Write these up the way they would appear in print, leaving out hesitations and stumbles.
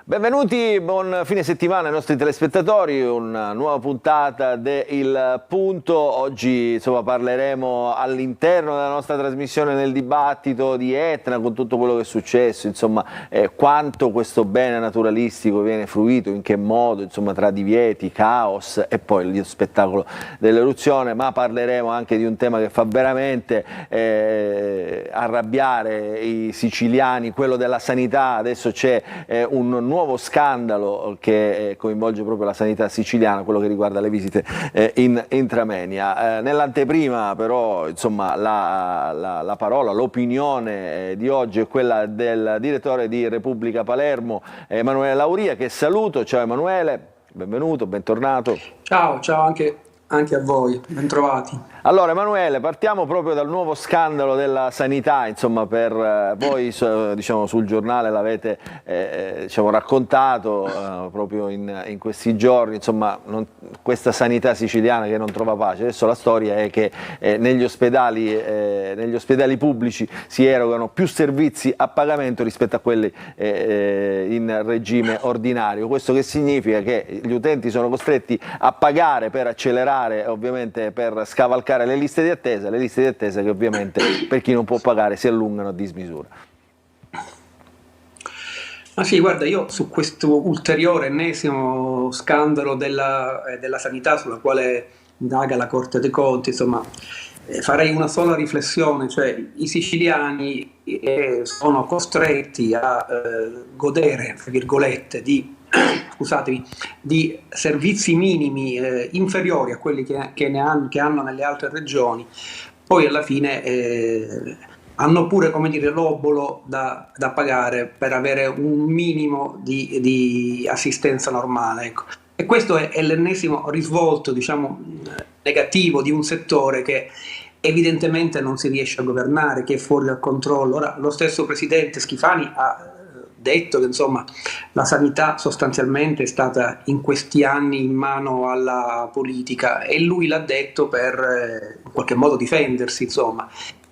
Benvenuti, buon fine settimana ai nostri telespettatori, una nuova puntata de Il Punto. Oggi insomma parleremo all'interno della nostra trasmissione nel dibattito di Etna, con tutto quello che è successo, insomma quanto questo bene naturalistico viene fruito, in che modo, insomma tra divieti, caos e poi lo spettacolo dell'eruzione, ma parleremo anche di un tema che fa veramente arrabbiare i siciliani, quello della sanità. Adesso c'è un nuovo scandalo che coinvolge proprio la sanità siciliana, quello che riguarda le visite in Intramenia. Nell'anteprima però insomma la parola, l'opinione di oggi è quella del direttore di Repubblica Palermo, Emanuele Lauria, che saluto. Ciao Emanuele, benvenuto, bentornato. Ciao anche a voi, bentrovati. Allora Emanuele, partiamo proprio dal nuovo scandalo della sanità, insomma per voi diciamo, sul giornale l'avete diciamo, raccontato proprio in questi giorni, insomma questa sanità siciliana che non trova pace. Adesso la storia è che negli ospedali pubblici si erogano più servizi a pagamento rispetto a quelli in regime ordinario. Questo che significa? Che gli utenti sono costretti a pagare per accelerare, ovviamente per scavalcare le liste di attesa che ovviamente per chi non può pagare si allungano a dismisura. Ma sì, guarda, io su questo ulteriore ennesimo scandalo della sanità sulla quale indaga la Corte dei Conti, insomma, farei una sola riflessione, cioè i siciliani sono costretti a godere, tra virgolette, scusatemi, di servizi minimi inferiori a quelli che hanno nelle altre regioni. Poi alla fine hanno pure, come dire, l'obolo da pagare per avere un minimo di assistenza normale, ecco. E questo è l'ennesimo risvolto, diciamo, negativo di un settore che evidentemente non si riesce a governare, che è fuori dal controllo. Ora, lo stesso presidente Schifani ha detto che insomma la sanità sostanzialmente è stata in questi anni in mano alla politica, e lui l'ha detto per in qualche modo difendersi, insomma.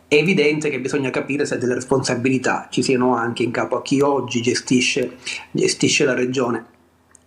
È evidente che bisogna capire se delle responsabilità ci siano anche in capo a chi oggi gestisce la regione.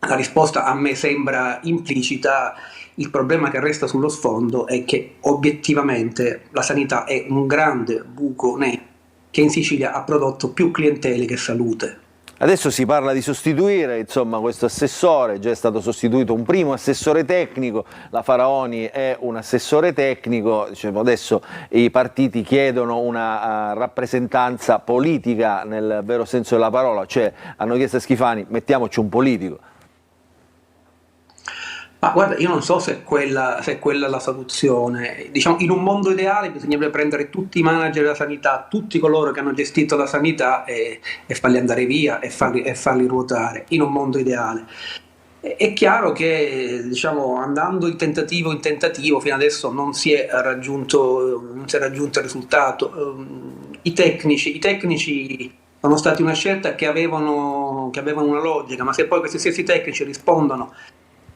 La risposta a me sembra implicita. Il problema che resta sullo sfondo è che obiettivamente la sanità è un grande buco nero che in Sicilia ha prodotto più clientele che salute. Adesso si parla di sostituire, insomma, questo assessore. Già è stato sostituito un primo assessore tecnico, la Faraoni è un assessore tecnico, diciamo, adesso i partiti chiedono una rappresentanza politica nel vero senso della parola, cioè hanno chiesto a Schifani: mettiamoci un politico. Ma guarda, io non so se è quella la soluzione. Diciamo, in un mondo ideale bisognerebbe prendere tutti i manager della sanità, tutti coloro che hanno gestito la sanità e farli andare via e farli ruotare, in un mondo ideale. È chiaro che, diciamo, andando di tentativo in tentativo, fino adesso non si è raggiunto il risultato. I tecnici sono stati una scelta che avevano una logica, ma se poi questi stessi tecnici rispondono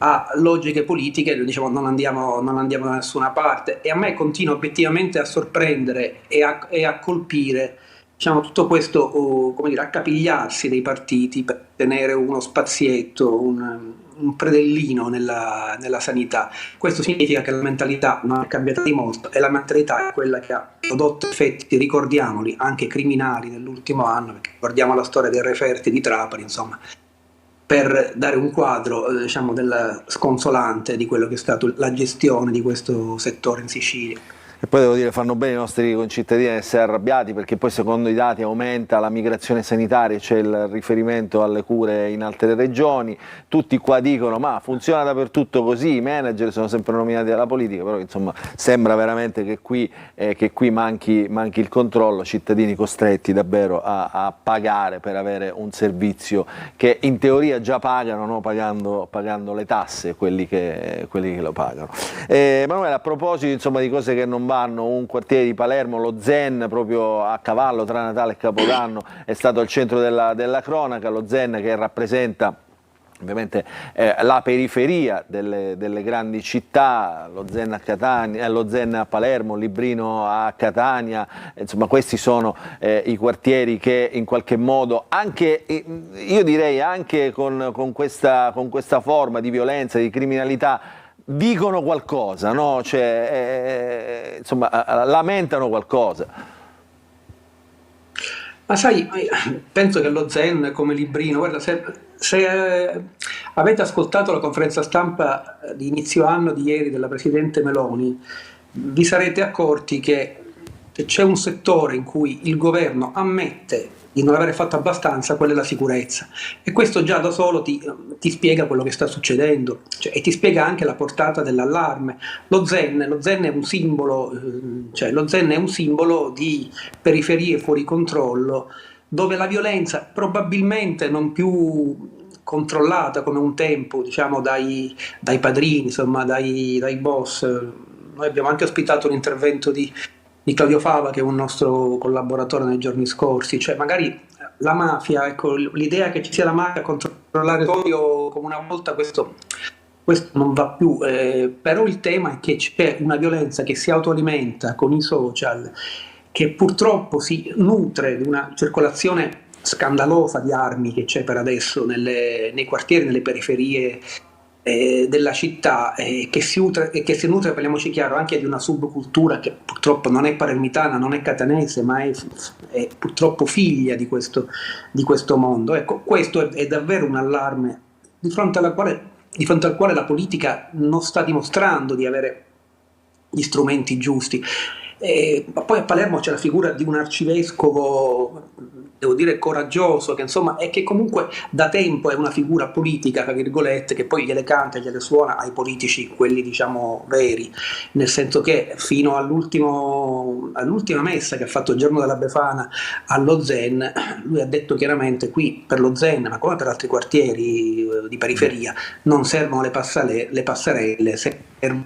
a logiche politiche, diciamo, non andiamo da nessuna parte. E a me continua obiettivamente a sorprendere e a colpire, diciamo, tutto questo, come dire, accapigliarsi dei partiti per tenere uno spazietto, un predellino nella sanità. Questo significa che la mentalità non è cambiata di molto, e la mentalità è quella che ha prodotto effetti, ricordiamoli, anche criminali nell'ultimo anno, perché ricordiamo la storia dei referti di Trapani, insomma, per dare un quadro, diciamo, sconsolante di quello che è stata la gestione di questo settore in Sicilia. E poi devo dire, fanno bene i nostri concittadini a essere arrabbiati, perché poi secondo i dati aumenta la migrazione sanitaria, c'è il riferimento alle cure in altre regioni. Tutti qua dicono: ma funziona dappertutto così, i manager sono sempre nominati dalla politica, però insomma sembra veramente che qui manchi il controllo, cittadini costretti davvero a pagare per avere un servizio che in teoria già pagano, no? pagando le tasse quelli che lo pagano. Emanuele, a proposito insomma di cose che non vanno, un quartiere di Palermo, lo Zen, proprio a cavallo tra Natale e Capodanno, è stato al centro della cronaca. Lo Zen, che rappresenta ovviamente la periferia delle grandi città, lo Zen a Catania, lo Zen a Palermo, Librino a Catania, insomma questi sono i quartieri che in qualche modo, anche io direi anche con questa forma di violenza, di criminalità, dicono qualcosa, no? Cioè, insomma, lamentano qualcosa. Ma sai, penso che lo Zen come Librino, guarda, se avete ascoltato la conferenza stampa di inizio anno di ieri della Presidente Meloni, vi sarete accorti che c'è un settore in cui il governo ammette di non avere fatto abbastanza, quella è la sicurezza. E questo già da solo ti spiega quello che sta succedendo, cioè, e ti spiega anche la portata dell'allarme. Lo Zen è un simbolo, lo Zen è un simbolo di periferie fuori controllo, dove la violenza probabilmente non più controllata come un tempo, diciamo, dai padrini, insomma, dai boss. Noi abbiamo anche ospitato un intervento di Claudio Fava, che è un nostro collaboratore nei giorni scorsi, cioè magari la mafia, ecco, l'idea che ci sia la mafia a controllare il territorio come una volta, questo non va più, però il tema è che c'è una violenza che si autoalimenta con i social, che purtroppo si nutre di una circolazione scandalosa di armi che c'è per adesso nei quartieri, nelle periferie della città, che si nutre, parliamoci chiaro, anche di una subcultura che purtroppo non è palermitana, non è catanese, ma è purtroppo figlia di questo mondo. Ecco, questo è davvero un allarme di fronte al quale la politica non sta dimostrando di avere gli strumenti giusti. Ma poi a Palermo c'è la figura di un arcivescovo, devo dire coraggioso, che insomma è che comunque da tempo è una figura politica, tra virgolette, che poi gliele canta e gliele suona ai politici, quelli diciamo veri, nel senso che fino all'ultima messa che ha fatto il giorno della Befana allo Zen, lui ha detto chiaramente: qui per lo Zen, ma come per altri quartieri di periferia, non servono le passerelle, serve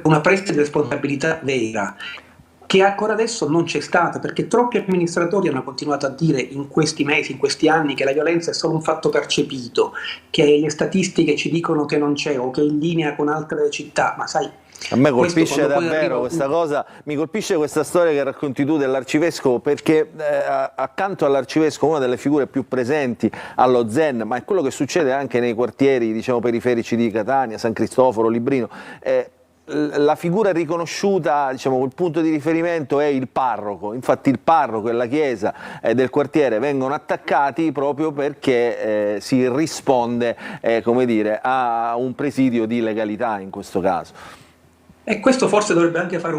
una presa di responsabilità vera, che ancora adesso non c'è stata, perché troppi amministratori hanno continuato a dire in questi mesi, in questi anni, che la violenza è solo un fatto percepito, che le statistiche ci dicono che non c'è o che è in linea con altre città, ma sai, a me colpisce davvero questa cosa, mi colpisce questa storia che racconti tu dell'arcivescovo, perché accanto all'arcivescovo una delle figure più presenti allo Zen, ma è quello che succede anche nei quartieri diciamo periferici di Catania, San Cristoforo, Librino, la figura riconosciuta, diciamo, il punto di riferimento è il parroco. Infatti il parroco e la chiesa del quartiere vengono attaccati proprio perché si risponde come dire, a un presidio di legalità in questo caso. E questo forse dovrebbe anche fare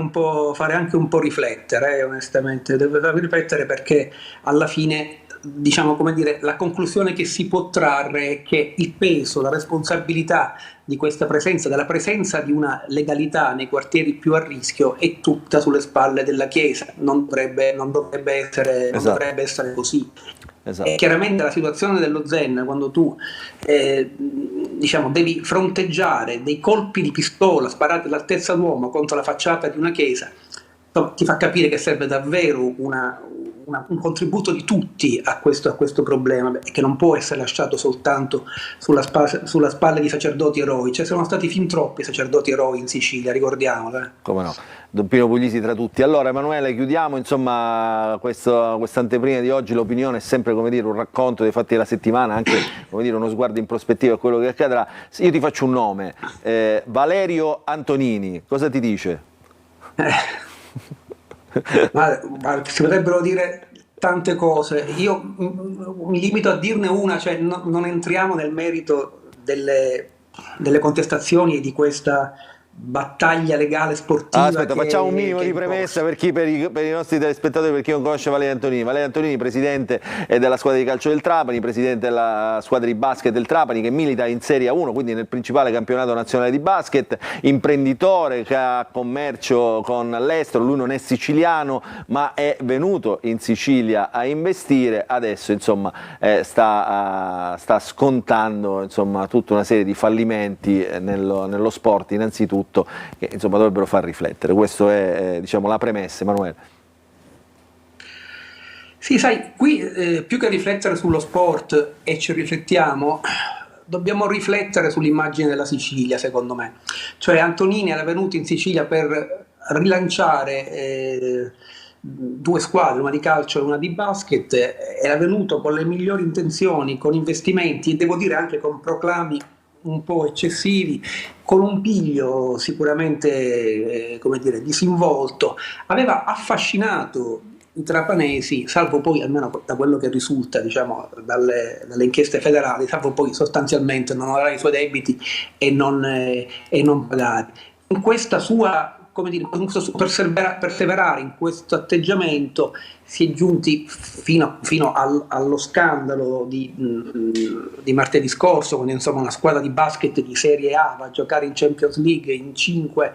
anche un po' riflettere, onestamente, dovrebbe far riflettere, perché alla fine, diciamo, come dire, la conclusione che si può trarre è che il peso, la responsabilità di questa presenza, della presenza di una legalità nei quartieri più a rischio, è tutta sulle spalle della Chiesa. Non dovrebbe essere così. Esatto. E chiaramente la situazione dello Zen, quando tu diciamo, devi fronteggiare dei colpi di pistola sparati all'altezza d'uomo contro la facciata di una chiesa, ti fa capire che serve davvero un contributo di tutti a questo problema, e che non può essere lasciato soltanto sulla spalla di sacerdoti eroi. Ci sono stati fin troppi sacerdoti eroi in Sicilia, ricordiamolo. Come no, Don Pino Puglisi tra tutti. Allora Emanuele, chiudiamo insomma questa anteprima di oggi. L'opinione è sempre, come dire, un racconto dei fatti della settimana, anche come dire, uno sguardo in prospettiva a quello che accadrà. Io ti faccio un nome, Valerio Antonini, cosa ti dice? Ma si potrebbero dire tante cose, io mi limito a dirne una, cioè non entriamo nel merito delle contestazioni e di questa battaglia legale sportiva. Aspetta, facciamo un minimo di premessa per i nostri telespettatori, per chi non conosce Valerio Antonini. Valerio Antonini, presidente della squadra di calcio del Trapani, presidente della squadra di basket del Trapani, che milita in Serie A1, quindi nel principale campionato nazionale di basket, imprenditore che ha commercio con l'estero. Lui non è siciliano, ma è venuto in Sicilia a investire. Adesso insomma sta scontando insomma tutta una serie di fallimenti nello sport, innanzitutto, che insomma dovrebbero far riflettere. Questa è diciamo la premessa, Emanuele. Sì, sai, qui più che riflettere sullo sport, e ci riflettiamo, dobbiamo riflettere sull'immagine della Sicilia, secondo me. Cioè Antonini era venuto in Sicilia per rilanciare due squadre, una di calcio e una di basket, era venuto con le migliori intenzioni, con investimenti e devo dire anche con proclami un po' eccessivi, con un piglio sicuramente come dire, disinvolto, aveva affascinato i trapanesi, salvo poi, almeno da quello che risulta diciamo, dalle inchieste federali, salvo poi sostanzialmente non avere i suoi debiti e non pagarli. In questa sua come dire, con questo perseverare in questo atteggiamento si è giunti fino allo scandalo di martedì scorso, quando insomma una squadra di basket di Serie A va a giocare in Champions League in cinque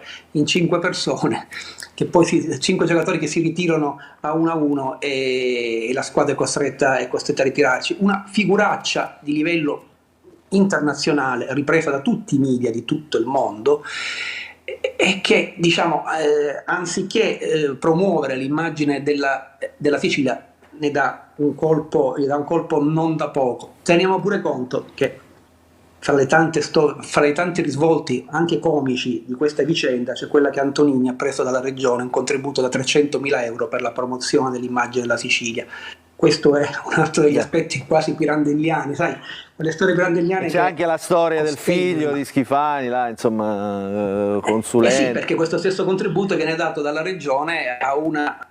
persone, che poi 5 giocatori che si ritirano a 1-1 e la squadra è costretta a ritirarci. Una figuraccia di livello internazionale ripresa da tutti i media di tutto il mondo, e che diciamo anziché promuovere l'immagine della Sicilia ne dà un colpo non da poco. Teniamo pure conto che fra i tanti risvolti anche comici di questa vicenda c'è quella che Antonini ha preso dalla regione un contributo da 300.000 euro per la promozione dell'immagine della Sicilia. Questo è un altro degli aspetti quasi pirandelliani, sai, quelle storie pirandelliane. C'è anche la storia del figlio di Schifani, là, insomma, consulente. Sì, perché questo stesso contributo viene dato dalla regione a una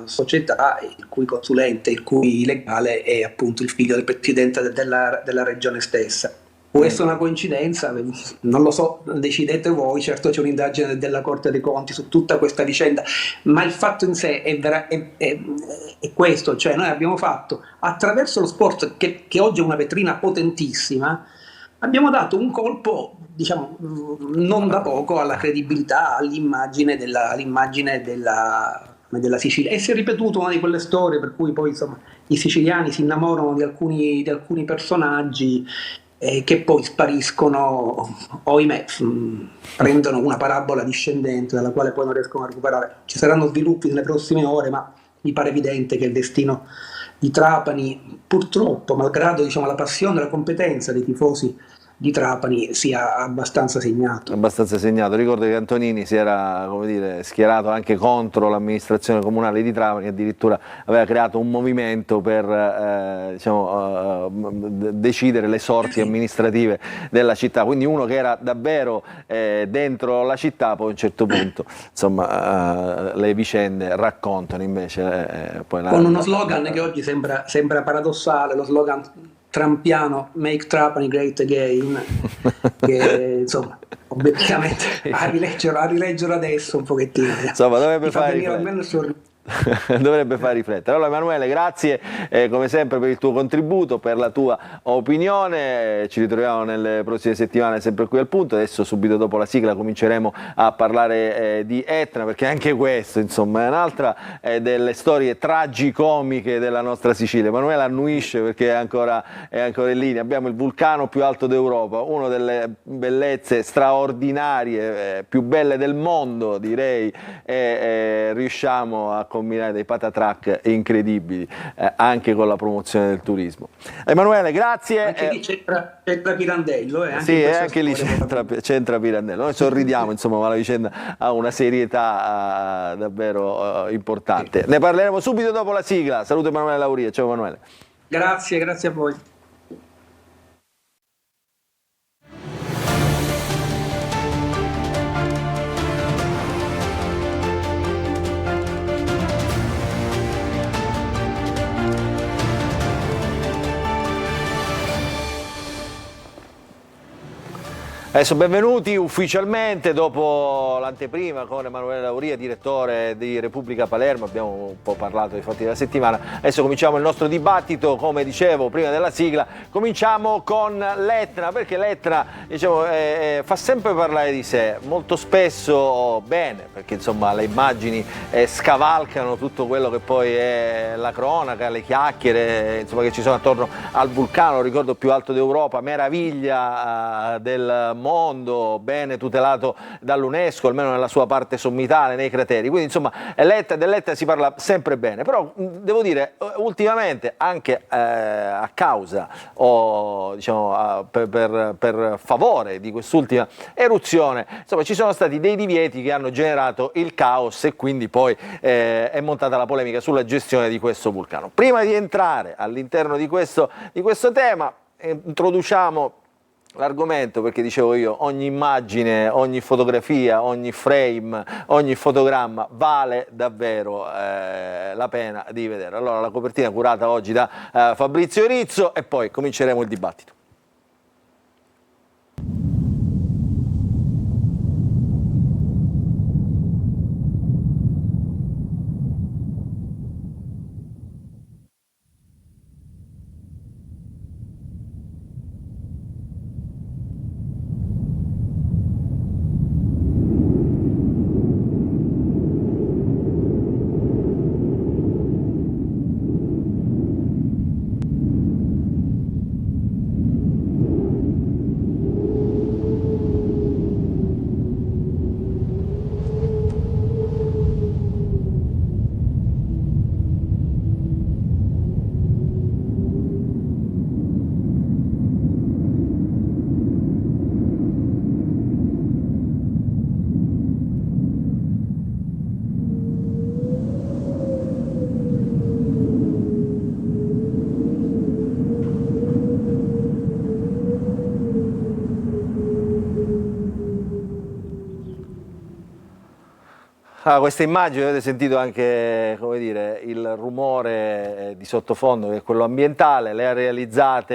società il cui consulente, il cui legale è appunto il figlio del presidente della regione stessa. Può essere una coincidenza, non lo so, decidete voi, certo c'è un'indagine della Corte dei Conti su tutta questa vicenda, ma il fatto in sé è questo, cioè noi abbiamo fatto, attraverso lo sport che oggi è una vetrina potentissima, abbiamo dato un colpo, diciamo, non da poco alla credibilità, all'immagine della Sicilia, e si è ripetuto una di quelle storie per cui poi insomma i siciliani si innamorano di alcuni personaggi che poi spariscono, ohimè, prendono una parabola discendente dalla quale poi non riescono a recuperare. Ci saranno sviluppi nelle prossime ore, ma mi pare evidente che il destino di Trapani, purtroppo, malgrado diciamo, la passione e la competenza dei tifosi di Trapani, sia abbastanza segnato. Ricordo che Antonini si era, come dire, schierato anche contro l'amministrazione comunale di Trapani, addirittura aveva creato un movimento per decidere le sorti amministrative della città, quindi uno che era davvero dentro la città. Poi a un certo punto insomma le vicende raccontano invece poi con uno slogan che oggi sembra paradossale, lo slogan trampiano Make Trapani Great Again, che insomma obiettivamente a rileggere adesso un pochettino insomma dovrebbe far riflettere. Allora Emanuele, grazie come sempre per il tuo contributo, per la tua opinione, ci ritroviamo nelle prossime settimane sempre qui al Punto. Adesso subito dopo la sigla cominceremo a parlare di Etna, perché anche questo insomma è un'altra delle storie tragicomiche della nostra Sicilia. Emanuele annuisce perché è ancora in linea. Abbiamo il vulcano più alto d'Europa, una delle bellezze straordinarie, più belle del mondo direi, e riusciamo a combinare dei patatrack incredibili anche con la promozione del turismo. Emanuele, grazie. Anche lì c'entra Pirandello. Sì, anche lì c'entra Pirandello. Noi sorridiamo, insomma, ma la vicenda ha una serietà davvero importante. Ne parleremo subito dopo la sigla. Saluto Emanuele Lauria. Ciao Emanuele. Grazie a voi. Adesso benvenuti ufficialmente dopo l'anteprima con Emanuele Lauria, direttore di Repubblica Palermo. Abbiamo un po' parlato dei fatti della settimana. Adesso cominciamo il nostro dibattito, come dicevo prima della sigla. Cominciamo con l'Etna, perché l'Etna fa sempre parlare di sé, molto spesso bene, perché insomma le immagini scavalcano tutto quello che poi è la cronaca, le chiacchiere insomma, che ci sono attorno al vulcano, ricordo più alto d'Europa, meraviglia del mondo, bene tutelato dall'UNESCO, almeno nella sua parte sommitale, nei crateri. Quindi insomma dell'Etna si parla sempre bene, però devo dire ultimamente anche a causa o diciamo per favore di quest'ultima eruzione, insomma ci sono stati dei divieti che hanno generato il caos e quindi poi è montata la polemica sulla gestione di questo vulcano. Prima di entrare all'interno di questo tema, introduciamo l'argomento, perché dicevo io, ogni immagine, ogni fotografia, ogni frame, ogni fotogramma vale davvero la pena di vedere. Allora la copertina curata oggi da Fabrizio Rizzo e poi cominceremo il dibattito. Queste immagini avete sentito anche, come dire, il rumore di sottofondo che è quello ambientale, le ha realizzate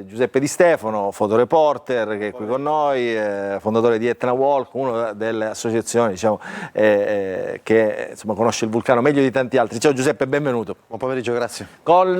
Giuseppe Di Stefano, fotoreporter che è qui con noi, fondatore di Etna Walk, una delle associazioni diciamo, che insomma, conosce il vulcano meglio di tanti altri. Ciao Giuseppe, benvenuto. Buon pomeriggio, grazie. Con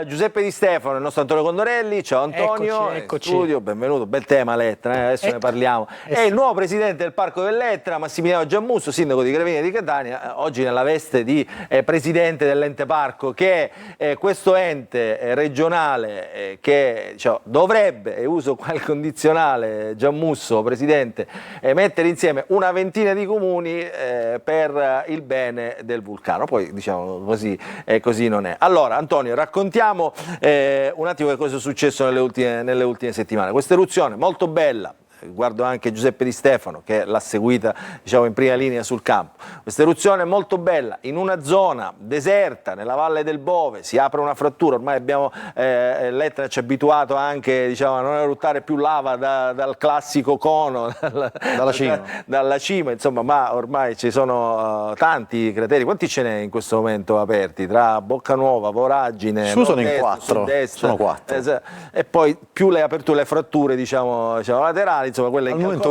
Giuseppe Di Stefano, il nostro Antonio Condorelli. Ciao Antonio, eccoci. studio, benvenuto, bel tema l'Etna, adesso ne parliamo. E il nuovo presidente del Parco dell'Etna, Massimiliano Giammusso, sindaco di Gravina di Catania, oggi nella veste di presidente dell'ente parco, che è questo ente regionale che diciamo, dovrebbe, e uso qua il condizionale, Giammusso, presidente, mettere insieme una ventina di comuni per il bene del vulcano. Poi diciamo così non è. Allora Antonio, raccontiamo un attimo che cosa è successo nelle ultime settimane. Questa eruzione molto bella. Guardo anche Giuseppe Di Stefano che l'ha seguita diciamo, in prima linea sul campo. Questa eruzione è molto bella, in una zona deserta, nella Valle del Bove, si apre una frattura, ormai abbiamo, l'Etna ci ha abituato anche diciamo, a non eruttare più lava dal classico cono, dalla cima, insomma, ma ormai ci sono tanti crateri. Quanti ce n'è in questo momento aperti? Tra Boccanuova, Voragine, sono in 4, sono 4. E poi più le aperture, le fratture diciamo laterali, insomma, quelle al momento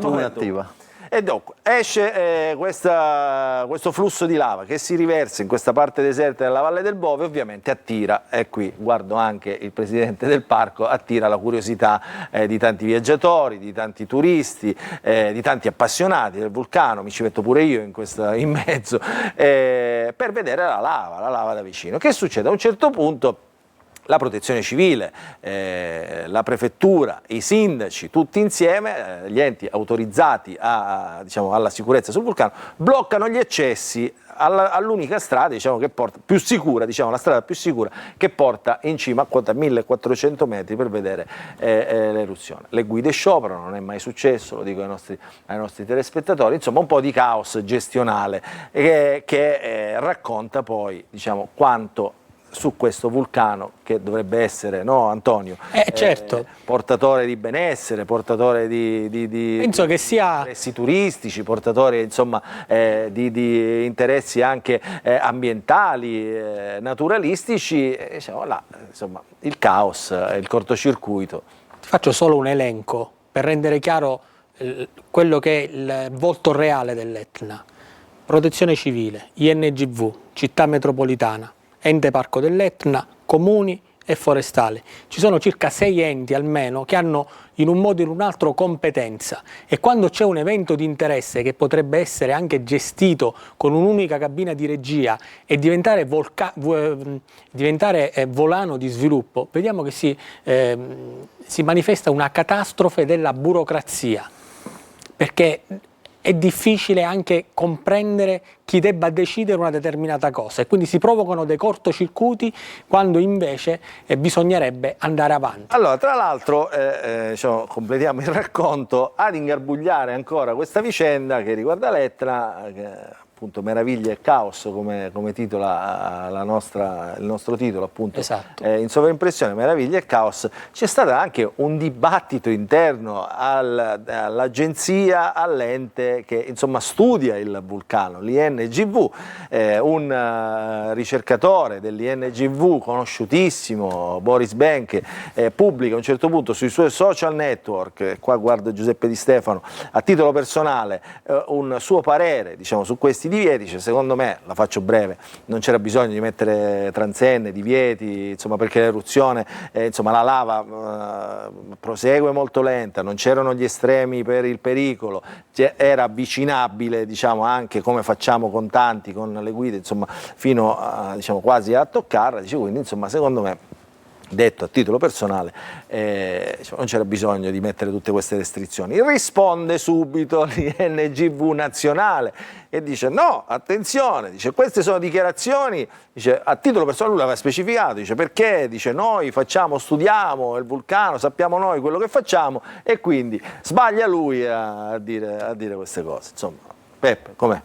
una attiva. E dopo esce questo flusso di lava che si riversa in questa parte deserta della Valle del Bove, ovviamente attira, e qui guardo anche il presidente del parco, attira la curiosità di tanti viaggiatori, di tanti turisti, di tanti appassionati del vulcano, mi ci metto pure io in mezzo, per vedere la lava da vicino. Che succede? A un certo punto la protezione civile, la prefettura, i sindaci, tutti insieme, gli enti autorizzati diciamo, alla sicurezza sul vulcano, bloccano gli accessi all'unica strada diciamo, che porta, più sicura, diciamo, la strada più sicura che porta in cima a quota 1400 metri per vedere l'eruzione. Le guide scioperano, non è mai successo, lo dico ai nostri telespettatori, insomma un po' di caos gestionale che racconta poi diciamo, quanto su questo vulcano che dovrebbe essere, no Antonio? Certo. Portatore di benessere, portatore di penso che sia interessi turistici, portatore insomma di interessi anche ambientali, naturalistici, diciamo, là, insomma il caos, il cortocircuito. Ti faccio solo un elenco per rendere chiaro quello che è il volto reale dell'Etna. Protezione civile, INGV, città metropolitana, ente parco dell'Etna, comuni, e forestale. Ci sono circa 6 enti almeno che hanno in un modo o in un altro competenza, e quando c'è un evento di interesse che potrebbe essere anche gestito con un'unica cabina di regia e diventare volano di sviluppo, vediamo che si manifesta una catastrofe della burocrazia, perché è difficile anche comprendere chi debba decidere una determinata cosa, e quindi si provocano dei cortocircuiti quando invece bisognerebbe andare avanti. Allora, tra l'altro, diciamo, completiamo il racconto ad ingarbugliare ancora questa vicenda che riguarda l'Etna, appunto Meraviglia e Caos, come titola il nostro titolo, appunto. Esatto. In sovraimpressione, Meraviglia e Caos. C'è stato anche un dibattito interno all'agenzia, all'ente che insomma studia il vulcano, l'INGV. Un ricercatore dell'INGV conosciutissimo, Boris Benche, pubblica a un certo punto sui suoi social network, qua guardo Giuseppe Di Stefano, a titolo personale, un suo parere, diciamo, su questi divieti. Dice: secondo me, la faccio breve, non c'era bisogno di mettere transenne, divieti, insomma, perché l'eruzione, insomma, la lava prosegue molto lenta, non c'erano gli estremi per il pericolo, era avvicinabile, diciamo, anche come facciamo con tanti, con le guide, insomma, fino a, diciamo, quasi a toccarla. Dice, quindi, insomma, secondo me, detto a titolo personale, non c'era bisogno di mettere tutte queste restrizioni. Risponde subito l'INGV nazionale e dice: no, attenzione, dice, queste sono dichiarazioni, dice, a titolo personale. Lui l'aveva specificato, dice, perché, dice, noi studiamo il vulcano, sappiamo noi quello che facciamo, e quindi sbaglia lui a dire queste cose. Insomma, Peppe, com'è?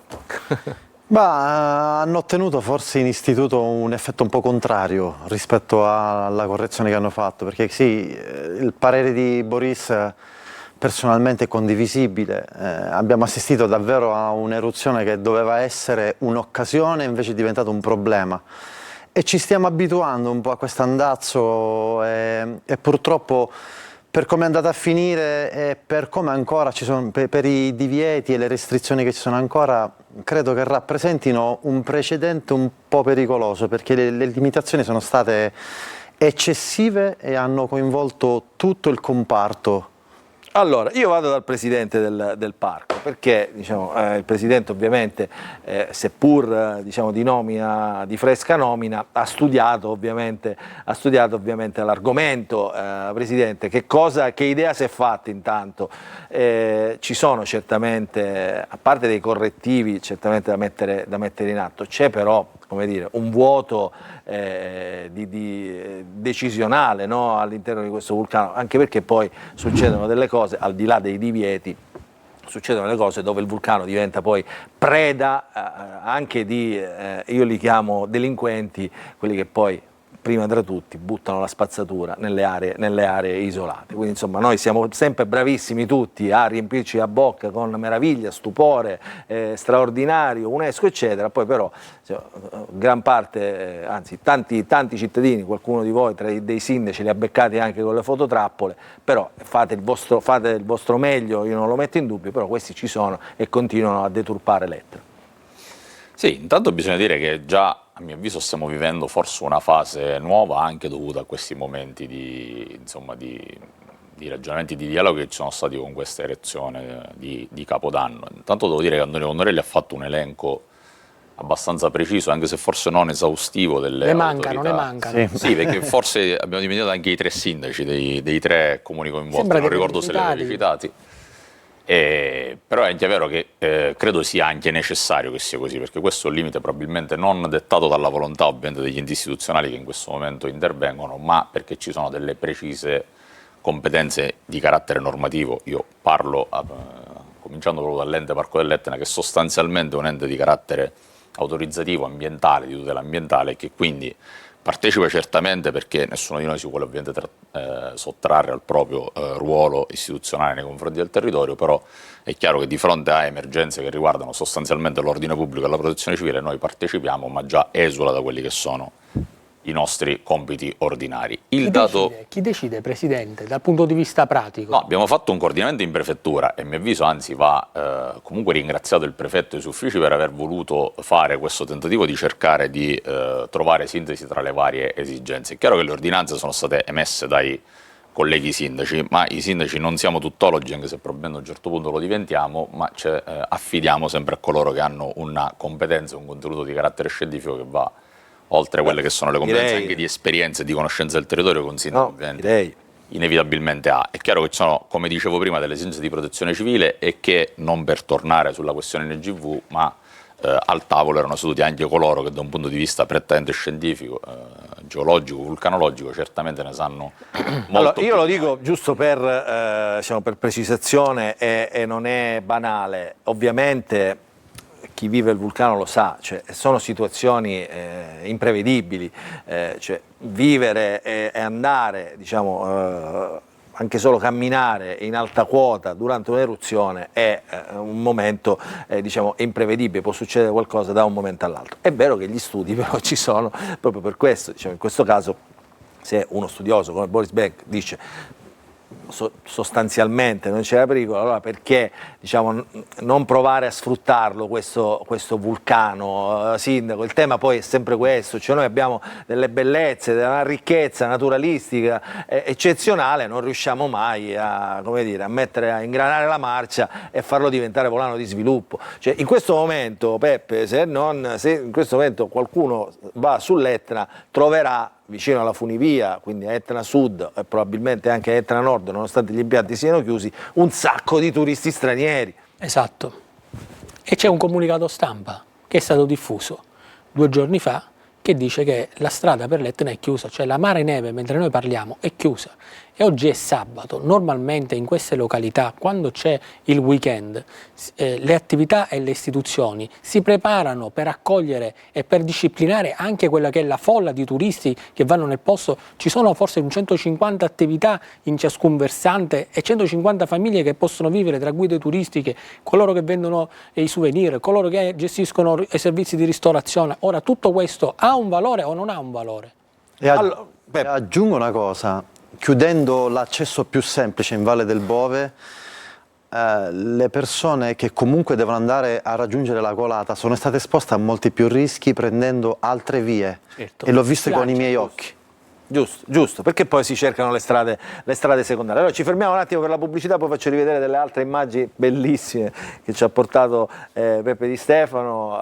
Hanno ottenuto forse in istituto un effetto un po' contrario rispetto alla correzione che hanno fatto, perché sì, il parere di Boris personalmente è condivisibile. Abbiamo assistito davvero a un'eruzione che doveva essere un'occasione, invece è diventato un problema, e ci stiamo abituando un po' a questo andazzo, e purtroppo, per come è andata a finire e per come ancora ci sono, per i divieti e le restrizioni che ci sono ancora, credo che rappresentino un precedente un po' pericoloso, perché le limitazioni sono state eccessive e hanno coinvolto tutto il comparto. Allora, io vado dal presidente del parco, perché, diciamo, il presidente ovviamente, seppur diciamo, di fresca nomina, ha studiato ovviamente l'argomento. Presidente, che idea si è fatta intanto? Ci sono certamente, a parte dei correttivi certamente da mettere in atto, c'è però, come dire, un vuoto decisionale, no? All'interno di questo vulcano, anche perché poi succedono delle cose, al di là dei divieti, succedono le cose dove il vulcano diventa poi preda anche di, io li chiamo delinquenti, quelli che poi prima tra tutti buttano la spazzatura nelle aree isolate. Quindi insomma noi siamo sempre bravissimi tutti a riempirci la bocca con meraviglia, stupore, straordinario, UNESCO eccetera, poi però gran parte, anzi tanti cittadini, qualcuno di voi dei sindaci li ha beccati anche con le fototrappole, però fate il vostro meglio, io non lo metto in dubbio, però questi ci sono e continuano a deturpare l'Etna. Sì, intanto bisogna dire che già, a mio avviso, stiamo vivendo forse una fase nuova, anche dovuta a questi momenti di ragionamenti, di dialogo che ci sono stati con questa elezione di Capodanno. Intanto devo dire che Antonio Condorelli ha fatto un elenco abbastanza preciso, anche se forse non esaustivo, delle autorità. Ne mancano. Sì, perché forse abbiamo dimenticato anche i 3 sindaci dei 3 comuni coinvolti, non ricordo se li avete citati. Però è anche vero che credo sia anche necessario che sia così, perché questo è un limite probabilmente non dettato dalla volontà ovviamente degli enti istituzionali che in questo momento intervengono, ma perché ci sono delle precise competenze di carattere normativo. Io parlo, cominciando proprio dall'ente Parco dell'Etna, che sostanzialmente è un ente di carattere autorizzativo, ambientale, di tutela ambientale, che quindi partecipa certamente, perché nessuno di noi si vuole ovviamente sottrarre al proprio ruolo istituzionale nei confronti del territorio, però è chiaro che di fronte a emergenze che riguardano sostanzialmente l'ordine pubblico e la protezione civile noi partecipiamo, ma già esula da quelli che sono i nostri compiti ordinari. Chi decide, Presidente, dal punto di vista pratico? No, abbiamo fatto un coordinamento in prefettura e a mio avviso anzi va comunque ringraziato il prefetto e i suoi uffici per aver voluto fare questo tentativo di cercare di trovare sintesi tra le varie esigenze. È chiaro che le ordinanze sono state emesse dai colleghi sindaci, ma i sindaci non siamo tuttologi, anche se probabilmente a un certo punto lo diventiamo, ma affidiamo sempre a coloro che hanno una competenza, un contenuto di carattere scientifico che va oltre quelle che sono le competenze anche di esperienza e di conoscenza del territorio che un sindaco inevitabilmente ha. È chiaro che ci sono, come dicevo prima, delle esigenze di protezione civile e che, non per tornare sulla questione NGV, ma al tavolo erano seduti anche coloro che da un punto di vista prettamente scientifico, geologico, vulcanologico, certamente ne sanno molto. Allora, io lo dico giusto per, diciamo, per precisazione e non è banale, ovviamente chi vive il vulcano lo sa, cioè, sono situazioni imprevedibili, cioè, vivere e andare, diciamo, anche solo camminare in alta quota durante un'eruzione è un momento diciamo, imprevedibile, può succedere qualcosa da un momento all'altro. È vero che gli studi però ci sono proprio per questo, diciamo, in questo caso se uno studioso come Boris Beck dice sostanzialmente non c'era pericolo, allora perché, diciamo, non provare a sfruttarlo questo vulcano, sindaco? Il tema poi è sempre questo, cioè noi abbiamo delle bellezze, una ricchezza naturalistica eccezionale, non riusciamo mai a, come dire, a ingranare la marcia e farlo diventare volano di sviluppo. Cioè, in questo momento, Peppe, se in questo momento qualcuno va sull'Etna, troverà vicino alla funivia, quindi a Etna Sud e probabilmente anche a Etna Nord, nonostante gli impianti siano chiusi, un sacco di turisti stranieri. Esatto. E c'è un comunicato stampa che è stato diffuso 2 giorni fa che dice che la strada per l'Etna è chiusa, cioè la Mare Neve, mentre noi parliamo, è chiusa. E oggi è sabato, normalmente in queste località, quando c'è il weekend, le attività e le istituzioni si preparano per accogliere e per disciplinare anche quella che è la folla di turisti che vanno nel posto. Ci sono forse 150 attività in ciascun versante e 150 famiglie che possono vivere tra guide turistiche, coloro che vendono i souvenir, coloro che gestiscono i servizi di ristorazione. Ora, tutto questo ha un valore o non ha un valore? E aggiungo una cosa. Chiudendo l'accesso più semplice in Valle del Bove, le persone che comunque devono andare a raggiungere la colata sono state esposte a molti più rischi prendendo altre vie, certo. E l'ho visto con i miei occhi. Giusto, perché poi si cercano le strade secondarie. Allora ci fermiamo un attimo per la pubblicità, poi faccio rivedere delle altre immagini bellissime che ci ha portato Peppe Di Stefano,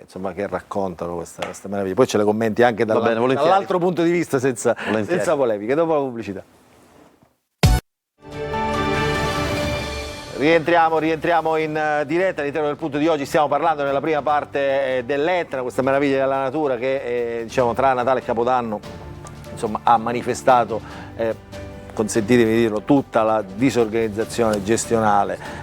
insomma, che raccontano questa meraviglia. Poi ce le commenti anche dall'altro punto di vista senza polemiche. Dopo la pubblicità. Rientriamo in diretta all'interno del punto di oggi. Stiamo parlando nella prima parte dell'Etna, questa meraviglia della natura che diciamo, tra Natale e Capodanno, insomma, ha manifestato, consentitemi di dirlo, tutta la disorganizzazione gestionale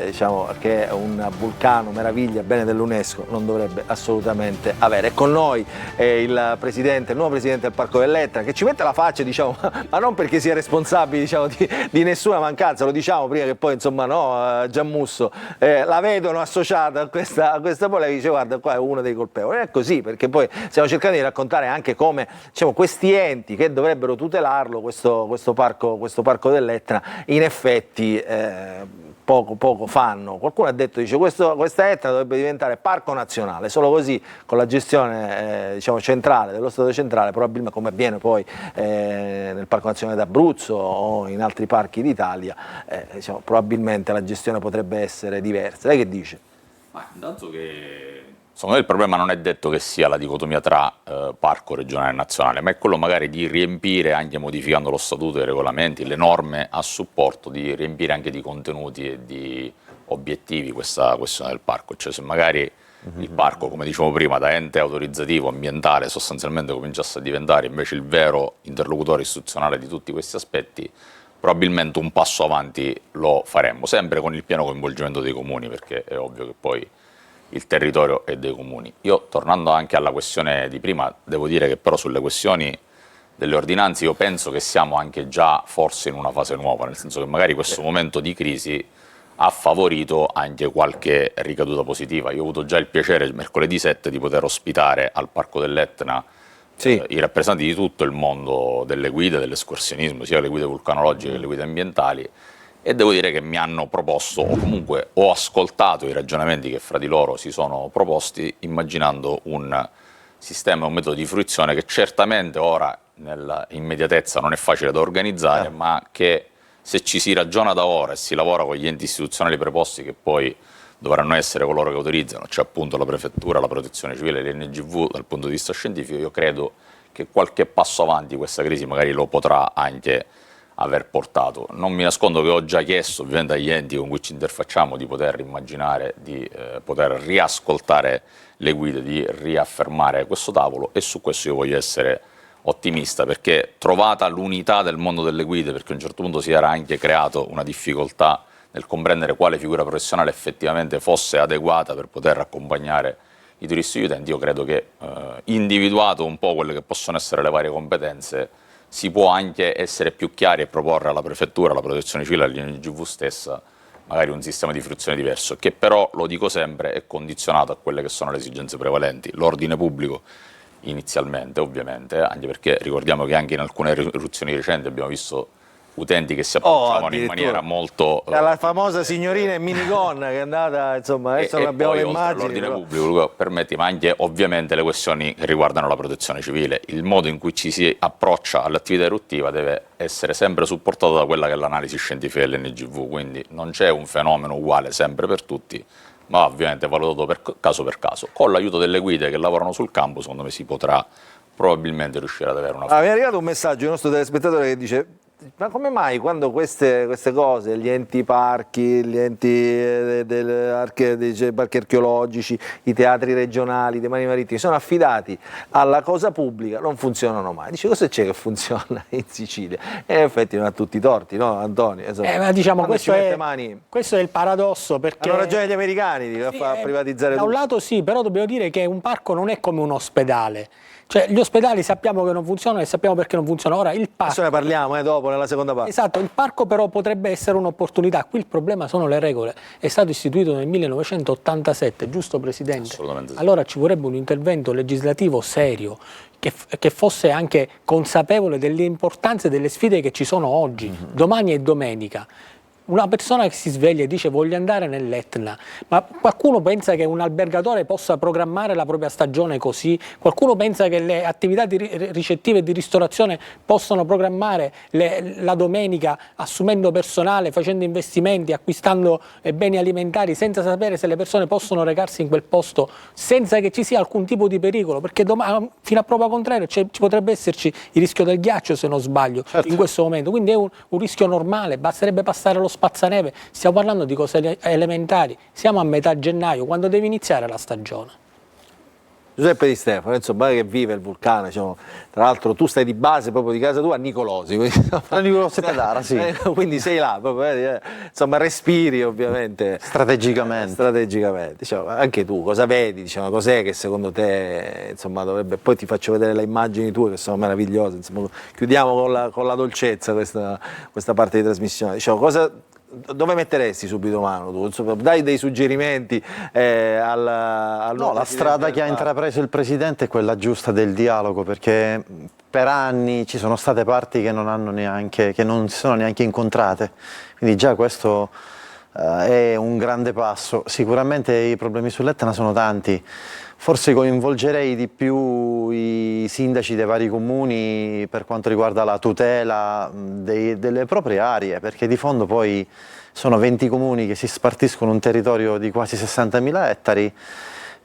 diciamo, che un vulcano meraviglia, bene dell'UNESCO, non dovrebbe assolutamente avere. E con noi il nuovo presidente del Parco dell'Etna, che ci mette la faccia, diciamo, ma non perché sia responsabile, diciamo, di nessuna mancanza, lo diciamo prima che poi, insomma, no, Giammusso la vedono associata a questa polemica, dice guarda qua è uno dei colpevoli. Non è così, perché poi stiamo cercando di raccontare anche come, diciamo, questi enti che dovrebbero tutelarlo, questo parco dell'Etna, in effetti poco fanno. Qualcuno ha detto, dice, questa Etna dovrebbe diventare parco nazionale, solo così, con la gestione diciamo, centrale, dello Stato centrale, probabilmente come avviene poi nel Parco Nazionale d'Abruzzo o in altri parchi d'Italia, diciamo, probabilmente la gestione potrebbe essere diversa. Lei che dice? Ma intanto che secondo me il problema non è detto che sia la dicotomia tra parco regionale e nazionale, ma è quello magari di riempire, anche modificando lo statuto e i regolamenti, le norme a supporto, di riempire anche di contenuti e di obiettivi questa questione del parco. Cioè se magari il parco, come dicevo prima, da ente autorizzativo ambientale sostanzialmente cominciasse a diventare invece il vero interlocutore istituzionale di tutti questi aspetti, probabilmente un passo avanti lo faremmo, sempre con il pieno coinvolgimento dei comuni, perché è ovvio che poi il territorio è dei comuni. Io, tornando anche alla questione di prima, devo dire che però sulle questioni delle ordinanze io penso che siamo anche già forse in una fase nuova, nel senso che magari questo momento di crisi ha favorito anche qualche ricaduta positiva. Io ho avuto già il piacere mercoledì 7 di poter ospitare al Parco dell'Etna i rappresentanti di tutto il mondo delle guide, dell'escursionismo, sia le guide vulcanologiche che le guide ambientali, e devo dire che mi hanno proposto, o comunque ho ascoltato i ragionamenti che fra di loro si sono proposti, immaginando un sistema, un metodo di fruizione che certamente ora nell'immediatezza non è facile da organizzare, ma che se ci si ragiona da ora e si lavora con gli enti istituzionali preposti, che poi dovranno essere coloro che autorizzano, cioè appunto la prefettura, la protezione civile, l'NGV, dal punto di vista scientifico, io credo che qualche passo avanti questa crisi magari lo potrà anche aver portato. Non mi nascondo che ho già chiesto ovviamente agli enti con cui ci interfacciamo di poter immaginare, di poter riascoltare le guide, di riaffermare questo tavolo, e su questo io voglio essere ottimista, perché trovata l'unità del mondo delle guide, perché a un certo punto si era anche creato una difficoltà nel comprendere quale figura professionale effettivamente fosse adeguata per poter accompagnare i turisti e gli utenti, io credo che individuato un po' quelle che possono essere le varie competenze, si può anche essere più chiari e proporre alla prefettura, alla protezione civile, all'INGV stessa, magari un sistema di fruizione diverso, che però, lo dico sempre, è condizionato a quelle che sono le esigenze prevalenti, l'ordine pubblico inizialmente ovviamente, anche perché ricordiamo che anche in alcune eruzioni recenti abbiamo visto utenti che si approcciavano in maniera molto... la famosa signorina in minigonna che è andata, insomma, adesso e abbiamo poi, le oltre immagini. all'ordine pubblico, permetti, ma anche ovviamente le questioni che riguardano la protezione civile. Il modo in cui ci si approccia all'attività eruttiva deve essere sempre supportato da quella che è l'analisi scientifica dell'NGV, quindi non c'è un fenomeno uguale sempre per tutti, ma ovviamente valutato per caso. Con l'aiuto delle guide che lavorano sul campo, secondo me si potrà probabilmente riuscire ad avere una... Mi è arrivato un messaggio del nostro telespettatore che dice: ma come mai quando queste cose, gli enti parchi, gli enti dei parchi archeologici, i teatri regionali, i demani marittimi sono affidati alla cosa pubblica, non funzionano mai? Dice, cosa c'è che funziona in Sicilia? E in effetti non ha tutti i torti, no Antonio? Insomma, ma diciamo questo è il paradosso, perché hanno ragione gli americani a privatizzare da un lato sì, però dobbiamo dire che un parco non è come un ospedale. Cioè, gli ospedali sappiamo che non funzionano e sappiamo perché non funzionano. Ora il parco... Adesso ne parliamo dopo, nella seconda parte. Esatto, il parco però potrebbe essere un'opportunità. Qui il problema sono le regole. È stato istituito nel 1987, giusto Presidente? Assolutamente sì. Allora ci vorrebbe un intervento legislativo serio, che fosse anche consapevole delle importanze e delle sfide che ci sono oggi, domani e domenica. Una persona che si sveglia e dice voglio andare nell'Etna, ma qualcuno pensa che un albergatore possa programmare la propria stagione così? Qualcuno pensa che le attività ricettive e di ristorazione possano programmare la domenica assumendo personale, facendo investimenti, acquistando beni alimentari senza sapere se le persone possono recarsi in quel posto senza che ci sia alcun tipo di pericolo? Perché domani, fino a prova contraria, ci potrebbe esserci il rischio del ghiaccio, se non sbaglio, in questo momento. Quindi è un rischio normale, basterebbe passare lo spazzaneve. Stiamo parlando di cose elementari, siamo a metà gennaio, quando deve iniziare la stagione. Giuseppe Di Stefano, insomma, che vive il vulcano, diciamo, tra l'altro tu stai di base proprio di casa tua a Nicolosi, Nicolosi Pedara, sì. Quindi sei là, proprio, insomma, respiri ovviamente strategicamente. Diciamo, anche tu cosa vedi, diciamo, cos'è che secondo te, insomma, dovrebbe, poi ti faccio vedere le immagini tue che sono meravigliose, insomma, chiudiamo con la dolcezza questa parte di trasmissione, diciamo, dove metteresti subito mano tu? Dai dei suggerimenti la strada che ha intrapreso il Presidente è quella giusta del dialogo, perché per anni ci sono state parti che non si sono neanche incontrate, quindi già questo è un grande passo. Sicuramente i problemi sull'Etna sono tanti, forse coinvolgerei di più i sindaci dei vari comuni per quanto riguarda la tutela delle proprie aree, perché di fondo poi sono 20 comuni che si spartiscono un territorio di quasi 60.000 ettari,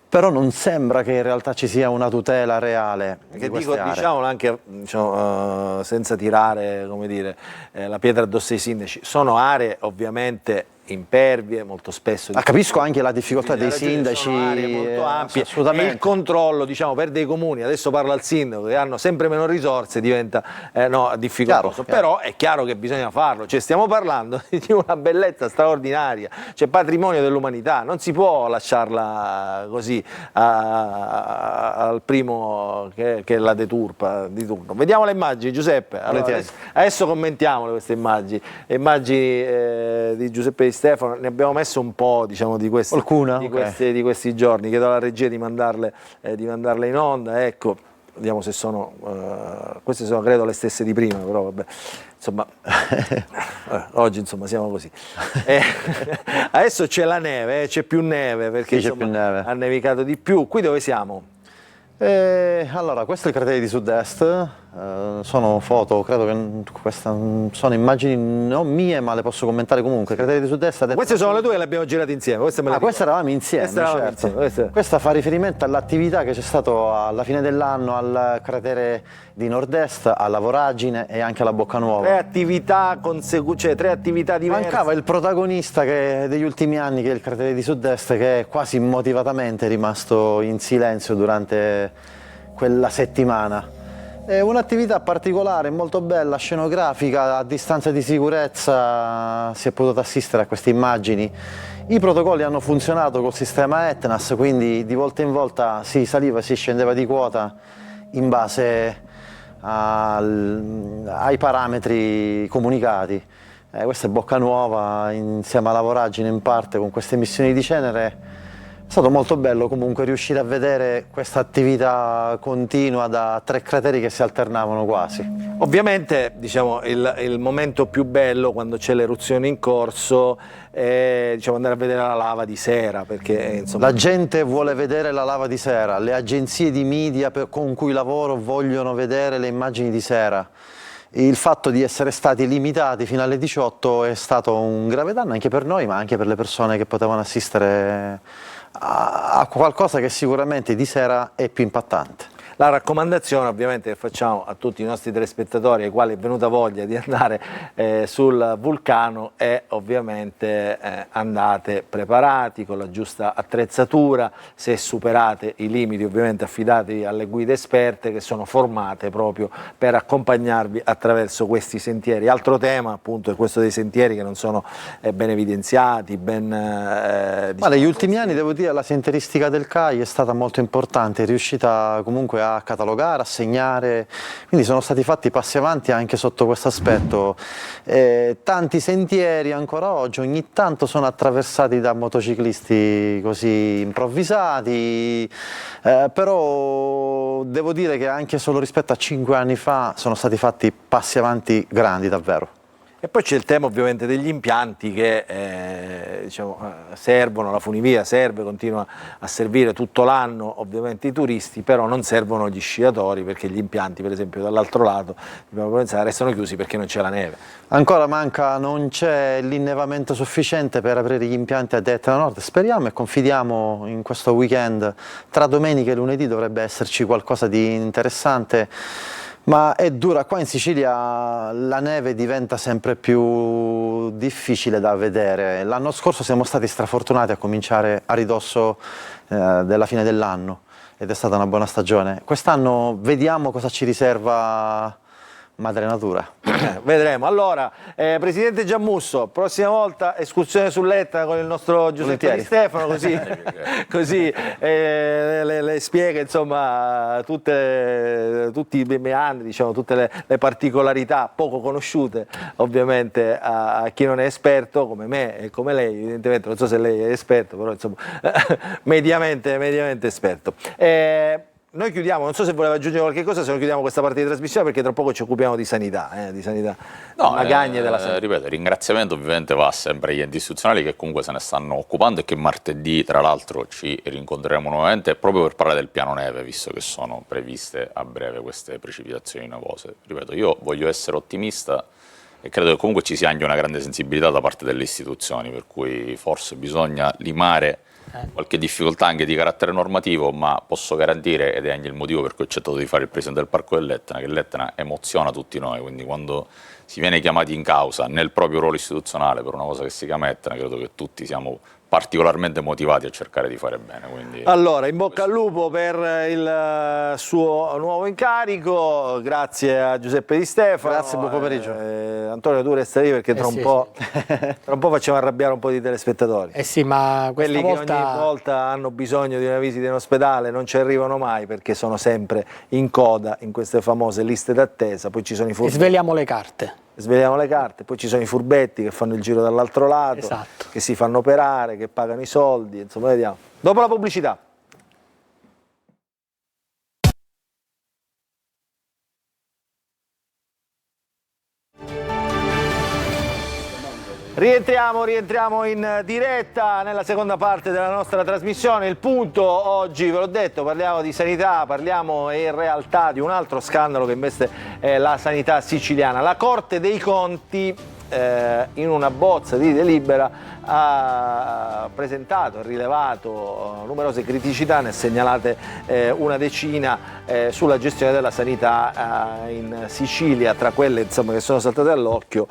però non sembra che in realtà ci sia una tutela reale di queste aree. Diciamolo anche, diciamo, senza tirare, come dire, la pietra addosso ai sindaci, sono aree ovviamente impervie, molto spesso. Capisco anche la difficoltà dei sindaci, sono aree molto ampie, assolutamente. E il controllo, diciamo, per dei comuni, adesso parla al sindaco, che hanno sempre meno risorse, diventa difficoltoso, però è chiaro che bisogna farlo, cioè stiamo parlando di una bellezza straordinaria, cioè patrimonio dell'umanità, non si può lasciarla così al primo che la deturpa di turno. Vediamo le immagini, Giuseppe. Allora, adesso commentiamole queste immagini di Giuseppe Di Stefano, ne abbiamo messo un po', diciamo, di questi, di questi giorni. Chiedo alla regia di mandarle in onda, ecco, vediamo se sono, queste sono credo le stesse di prima, però vabbè, insomma, oggi insomma siamo così. Adesso c'è la neve, c'è più neve, perché sì, insomma, più neve. ha nevicato di più. Qui dove siamo? Allora, questo è il cratere di Sud-Est, sono foto, credo che queste sono immagini non mie, ma le posso commentare comunque. Il cratere di Sud-Est. Queste sono le tue che le abbiamo girate insieme. Queste eravamo insieme, certo. Questa fa riferimento all'attività che c'è stato alla fine dell'anno al cratere di Nord-Est, alla Voragine e anche alla Boccanuova. Tre attività tre attività diverse. Mancava il protagonista degli ultimi anni, che è il cratere di Sud-Est, che quasi immotivatamente è rimasto in silenzio durante quella settimana. È un'attività particolare, molto bella, scenografica, a distanza di sicurezza si è potuto assistere a queste immagini. I protocolli hanno funzionato col sistema ETNAS, quindi di volta in volta si saliva e si scendeva di quota in base ai parametri comunicati. Questa è Boccanuova insieme alla Voragine in parte con queste emissioni di cenere. È stato molto bello comunque riuscire a vedere questa attività continua da tre crateri che si alternavano quasi. Ovviamente diciamo, il momento più bello quando c'è l'eruzione in corso è diciamo, andare a vedere la lava di sera, perché insomma... La gente vuole vedere la lava di sera, le agenzie di media con cui lavoro vogliono vedere le immagini di sera. Il fatto di essere stati limitati fino alle 18 è stato un grave danno anche per noi, ma anche per le persone che potevano assistere a qualcosa che sicuramente di sera è più impattante. La raccomandazione ovviamente che facciamo a tutti i nostri telespettatori ai quali è venuta voglia di andare sul vulcano è ovviamente andate preparati con la giusta attrezzatura, se superate i limiti ovviamente affidatevi alle guide esperte che sono formate proprio per accompagnarvi attraverso questi sentieri. Altro tema appunto è questo dei sentieri che non sono ben evidenziati, ma negli ultimi anni devo dire la sentieristica del CAI è stata molto importante, è riuscita comunque a catalogare, a segnare, quindi sono stati fatti passi avanti anche sotto questo aspetto. Tanti sentieri ancora oggi ogni tanto sono attraversati da motociclisti così improvvisati, però devo dire che anche solo rispetto a 5 anni fa sono stati fatti passi avanti grandi davvero. E poi c'è il tema ovviamente degli impianti che diciamo, servono, la funivia serve, continua a servire tutto l'anno ovviamente i turisti, però non servono gli sciatori perché gli impianti per esempio dall'altro lato dobbiamo pensare, restano chiusi perché non c'è la neve. Ancora non c'è l'innevamento sufficiente per aprire gli impianti ad Etna Nord, speriamo e confidiamo in questo weekend, tra domenica e lunedì dovrebbe esserci qualcosa di interessante. Ma è dura, qua in Sicilia la neve diventa sempre più difficile da vedere. L'anno scorso siamo stati strafortunati a cominciare a ridosso della fine dell'anno ed è stata una buona stagione. Quest'anno vediamo cosa ci riserva Madre Natura. Vedremo. Allora, Presidente Giammusso, prossima volta escursione sull'Etna con il nostro Giuseppe Di Stefano, così le spiega insomma tutti i meandri, diciamo, tutte le particolarità poco conosciute ovviamente a chi non è esperto come me e come lei, evidentemente non so se lei è esperto, però insomma mediamente esperto. Noi chiudiamo, non so se voleva aggiungere qualche cosa, se no chiudiamo questa parte di trasmissione perché tra poco ci occupiamo di sanità, magagne della sanità. Ripeto, il ringraziamento ovviamente va sempre agli enti istituzionali che comunque se ne stanno occupando e che martedì tra l'altro ci rincontreremo nuovamente proprio per parlare del piano neve, visto che sono previste a breve queste precipitazioni nevose. Ripeto, io voglio essere ottimista e credo che comunque ci sia anche una grande sensibilità da parte delle istituzioni, per cui forse bisogna limare qualche difficoltà anche di carattere normativo, ma posso garantire, ed è anche il motivo per cui ho accettato di fare il presidente del Parco dell'Etna, che l'Etna emoziona tutti noi, quindi quando si viene chiamati in causa nel proprio ruolo istituzionale per una cosa che si chiama Etna, credo che tutti siamo particolarmente motivati a cercare di fare bene. Quindi, allora, in bocca al lupo per il suo nuovo incarico, grazie a Giuseppe Di Stefano. Grazie, buon pomeriggio. Antonio, tu resta lì perché tra un po' facciamo arrabbiare un po' di telespettatori. Sì, ma quelli che ogni volta hanno bisogno di una visita in ospedale non ci arrivano mai perché sono sempre in coda in queste famose liste d'attesa, poi ci sono i sveliamo le carte. sveliamo le carte, poi ci sono i furbetti che fanno il giro dall'altro lato, Esatto. che si fanno operare, che pagano i soldi, insomma vediamo. Dopo la pubblicità. Rientriamo in diretta nella seconda parte della nostra trasmissione. Il punto oggi, ve l'ho detto, parliamo di sanità, parliamo in realtà di un altro scandalo che investe la sanità siciliana. La Corte dei Conti in una bozza di delibera ha presentato e rilevato numerose criticità, ne ha segnalate una decina sulla gestione della sanità in Sicilia. Tra quelle insomma, che sono saltate all'occhio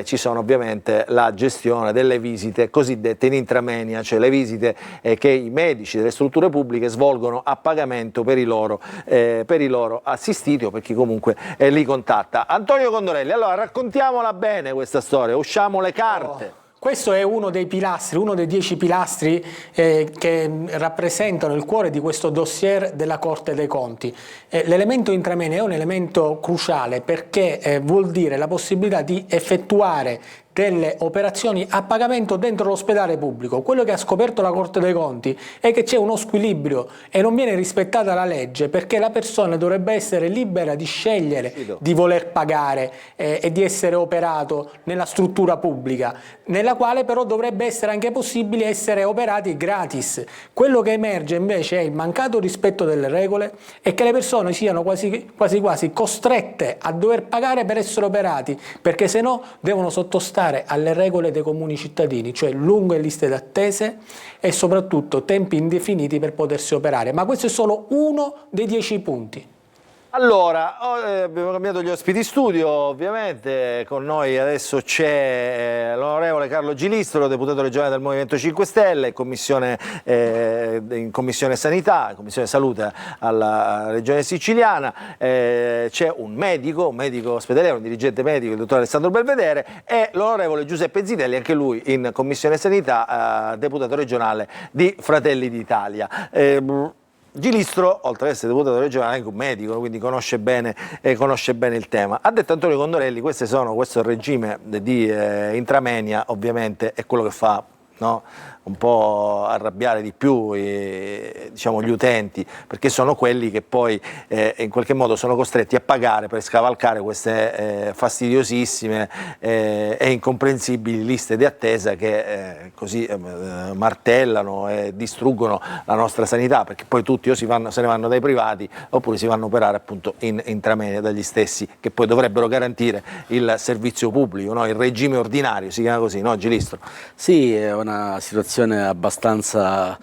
ci sono ovviamente la gestione delle visite cosiddette in intramoenia, cioè le visite che i medici delle strutture pubbliche svolgono a pagamento per i loro assistiti o per chi comunque li contatta. Antonio Condorelli, allora raccontiamola bene questa storia, usciamo le carte. Questo è uno dei pilastri, uno dei 10 pilastri che rappresentano il cuore di questo dossier della Corte dei Conti. L'elemento intramoenia è un elemento cruciale perché vuol dire la possibilità di effettuare delle operazioni a pagamento dentro l'ospedale pubblico. Quello che ha scoperto la Corte dei Conti è che c'è uno squilibrio e non viene rispettata la legge, perché la persona dovrebbe essere libera di scegliere di voler pagare e di essere operato nella struttura pubblica, nella quale però dovrebbe essere anche possibile essere operati gratis. Quello che emerge invece è il mancato rispetto delle regole e che le persone siano quasi costrette a dover pagare per essere operati, perché se no devono sottostare alle regole dei comuni cittadini, cioè lunghe liste d'attese e soprattutto tempi indefiniti per potersi operare. Ma questo è solo uno dei 10 punti. Allora, abbiamo cambiato gli ospiti studio, ovviamente con noi adesso c'è l'onorevole Carlo Gilistro, deputato regionale del Movimento 5 Stelle, in Commissione Sanità, Commissione Salute alla Regione Siciliana, c'è un medico ospedaliero, un dirigente medico, il dottor Alessandro Belvedere, e l'onorevole Giuseppe Zitelli, anche lui in Commissione Sanità, deputato regionale di Fratelli d'Italia. Gilistro, oltre ad essere deputato regionale, è anche un medico, quindi conosce bene il tema. Ha detto Antonio Condorelli, questo è il regime di intramoenia, ovviamente è quello che fa, no, un po' arrabbiare di più diciamo, gli utenti, perché sono quelli che poi in qualche modo sono costretti a pagare per scavalcare queste fastidiosissime e incomprensibili liste di attesa che così martellano e distruggono la nostra sanità, perché poi tutti o se ne vanno dai privati oppure si vanno a operare appunto in intramoenia dagli stessi che poi dovrebbero garantire il servizio pubblico, no? Il regime ordinario si chiama così, no Gilistro? Sì, è una situazione abbastanza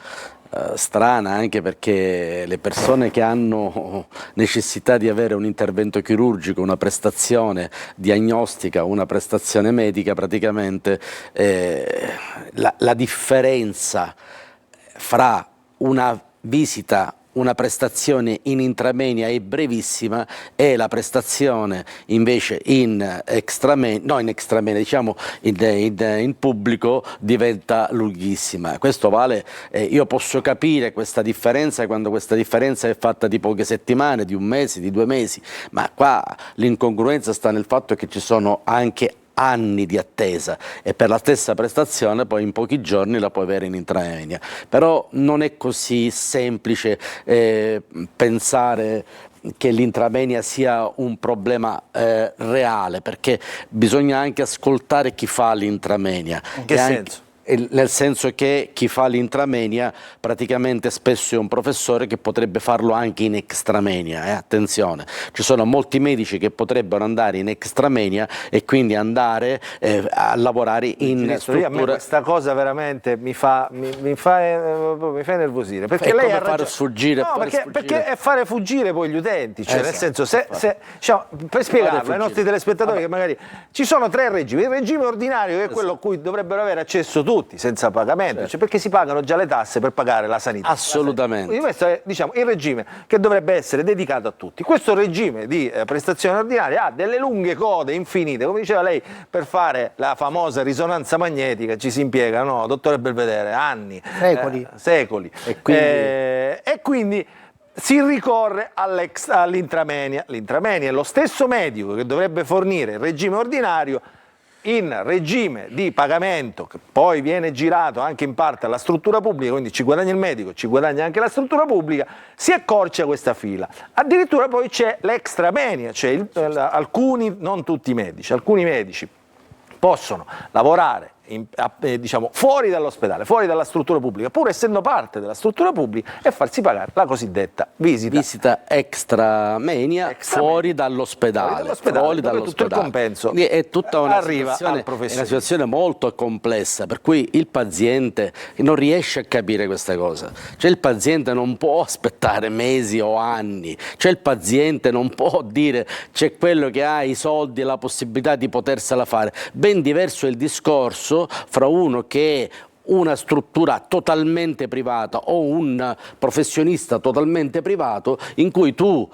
strana, anche perché le persone che hanno necessità di avere un intervento chirurgico, una prestazione diagnostica, una prestazione medica, praticamente la differenza fra una visita, una prestazione in intramoenia è brevissima e la prestazione invece in pubblico diventa lunghissima. Questo vale, io posso capire questa differenza quando questa differenza è fatta di poche settimane, di un mese, di 2 mesi, ma qua l'incongruenza sta nel fatto che ci sono anche anni di attesa e per la stessa prestazione poi in pochi giorni la puoi avere in intramoenia. Però non è così semplice pensare che l'intramoenia sia un problema reale, perché bisogna anche ascoltare chi fa l'intramoenia. In che senso? Nel senso che chi fa l'intramoenia praticamente spesso è un professore che potrebbe farlo anche in extramoenia, attenzione, ci sono molti medici che potrebbero andare in extramoenia e quindi andare a lavorare in strutture. A me questa cosa veramente mi fa nervosire, perché è lei come ha far sfuggire, no, perché è fare fuggire poi gli utenti, cioè nel senso diciamo, per spiegarlo ai nostri telespettatori che magari ci sono 3 regimi: il regime ordinario, che è quello a cui dovrebbero avere accesso tutti senza pagamento, cioè perché si pagano già le tasse per pagare la sanità. Assolutamente. Quindi questo è, diciamo, il regime che dovrebbe essere dedicato a tutti. Questo regime di prestazione ordinaria ha delle lunghe code infinite, come diceva lei, per fare la famosa risonanza magnetica ci si impiega, no, dottore Belvedere, anni, secoli. E quindi si ricorre all'intramenia. L'intramenia è lo stesso medico che dovrebbe fornire il regime ordinario in regime di pagamento, che poi viene girato anche in parte alla struttura pubblica, quindi ci guadagna il medico, ci guadagna anche la struttura pubblica, si accorcia questa fila. Addirittura poi c'è l'extramenia, cioè alcuni, non tutti i medici, alcuni medici possono lavorare diciamo, fuori dall'ospedale, fuori dalla struttura pubblica, pur essendo parte della struttura pubblica, e farsi pagare la cosiddetta visita extramenia fuori dall'ospedale. Fuori dall'ospedale, tutto il compenso è tutta una arriva al è una situazione molto complessa, per cui il paziente non riesce a capire questa cosa. Cioè il paziente non può aspettare mesi o anni, cioè il paziente non può dire c'è quello che ha i soldi e la possibilità di potersela fare. Ben diverso è il discorso fra uno che è una struttura totalmente privata o un professionista totalmente privato, in cui tu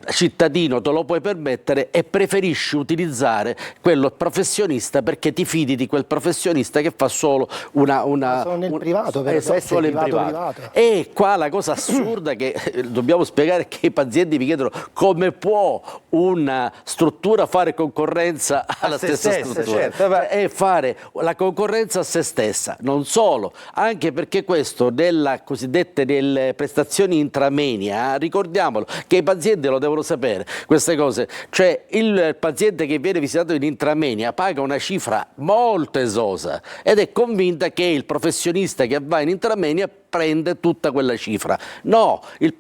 cittadino te lo puoi permettere e preferisci utilizzare quello professionista perché ti fidi di quel professionista che fa solo solo nel privato, per solo in privato. E qua la cosa assurda che dobbiamo spiegare è che i pazienti vi chiedono come può una struttura fare concorrenza alla stessa struttura, certo, e fare la concorrenza a se stessa. Non solo, anche perché questo delle cosiddette delle prestazioni intramenia, ricordiamolo che i pazienti lo devono sapere queste cose, cioè il paziente che viene visitato in intramenia paga una cifra molto esosa ed è convinta che il professionista che va in intramenia prende tutta quella cifra. No, il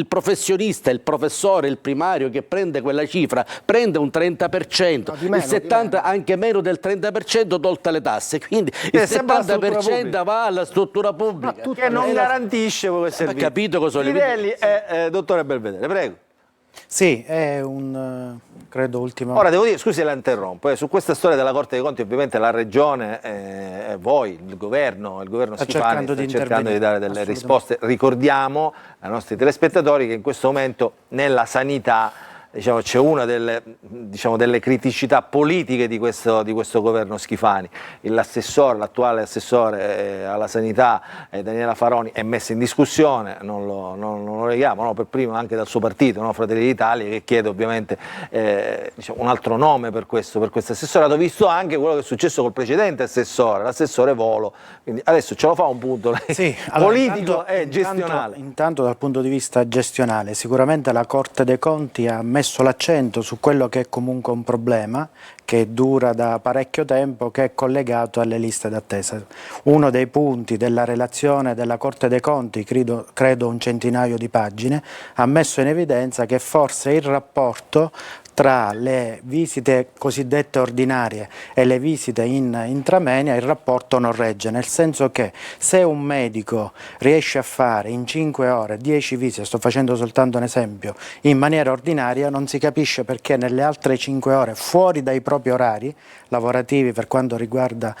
professionista, il professore, il primario che prende quella cifra prende un 30%, meno, il 70% anche meno del 30% tolte le tasse, quindi il 70% va alla struttura pubblica. Che non garantisce quel servizio. Capito cosa voglio dire? Dottore Belvedere, prego. Sì, è un, credo, ultimo... Ora devo dire, scusi la interrompo, su questa storia della Corte dei Conti ovviamente la Regione, voi, il governo Schifani sta cercando di dare delle risposte. Ricordiamo ai nostri telespettatori che in questo momento nella sanità, diciamo, c'è una delle criticità politiche di questo governo Schifani. L'attuale assessore alla sanità, Daniela Faroni, è messa in discussione, non lo leghiamo, no, per primo anche dal suo partito, no, Fratelli d'Italia, che chiede ovviamente diciamo, un altro nome per questo assessorato, visto anche quello che è successo col precedente assessore, l'assessore Volo. Quindi adesso ce lo fa un punto lei, sì, allora, politico e gestionale. Intanto dal punto di vista gestionale, sicuramente la Corte dei Conti ha messo l'accento su quello che è comunque un problema che dura da parecchio tempo, che è collegato alle liste d'attesa. Uno dei punti della relazione della Corte dei Conti, credo un centinaio di pagine, ha messo in evidenza che forse il rapporto tra le visite cosiddette ordinarie e le visite in intramenia, il rapporto non regge, nel senso che se un medico riesce a fare in 5 ore 10 visite, sto facendo soltanto un esempio, in maniera ordinaria, non si capisce perché nelle altre 5 ore fuori dai propri orari lavorativi per quanto riguarda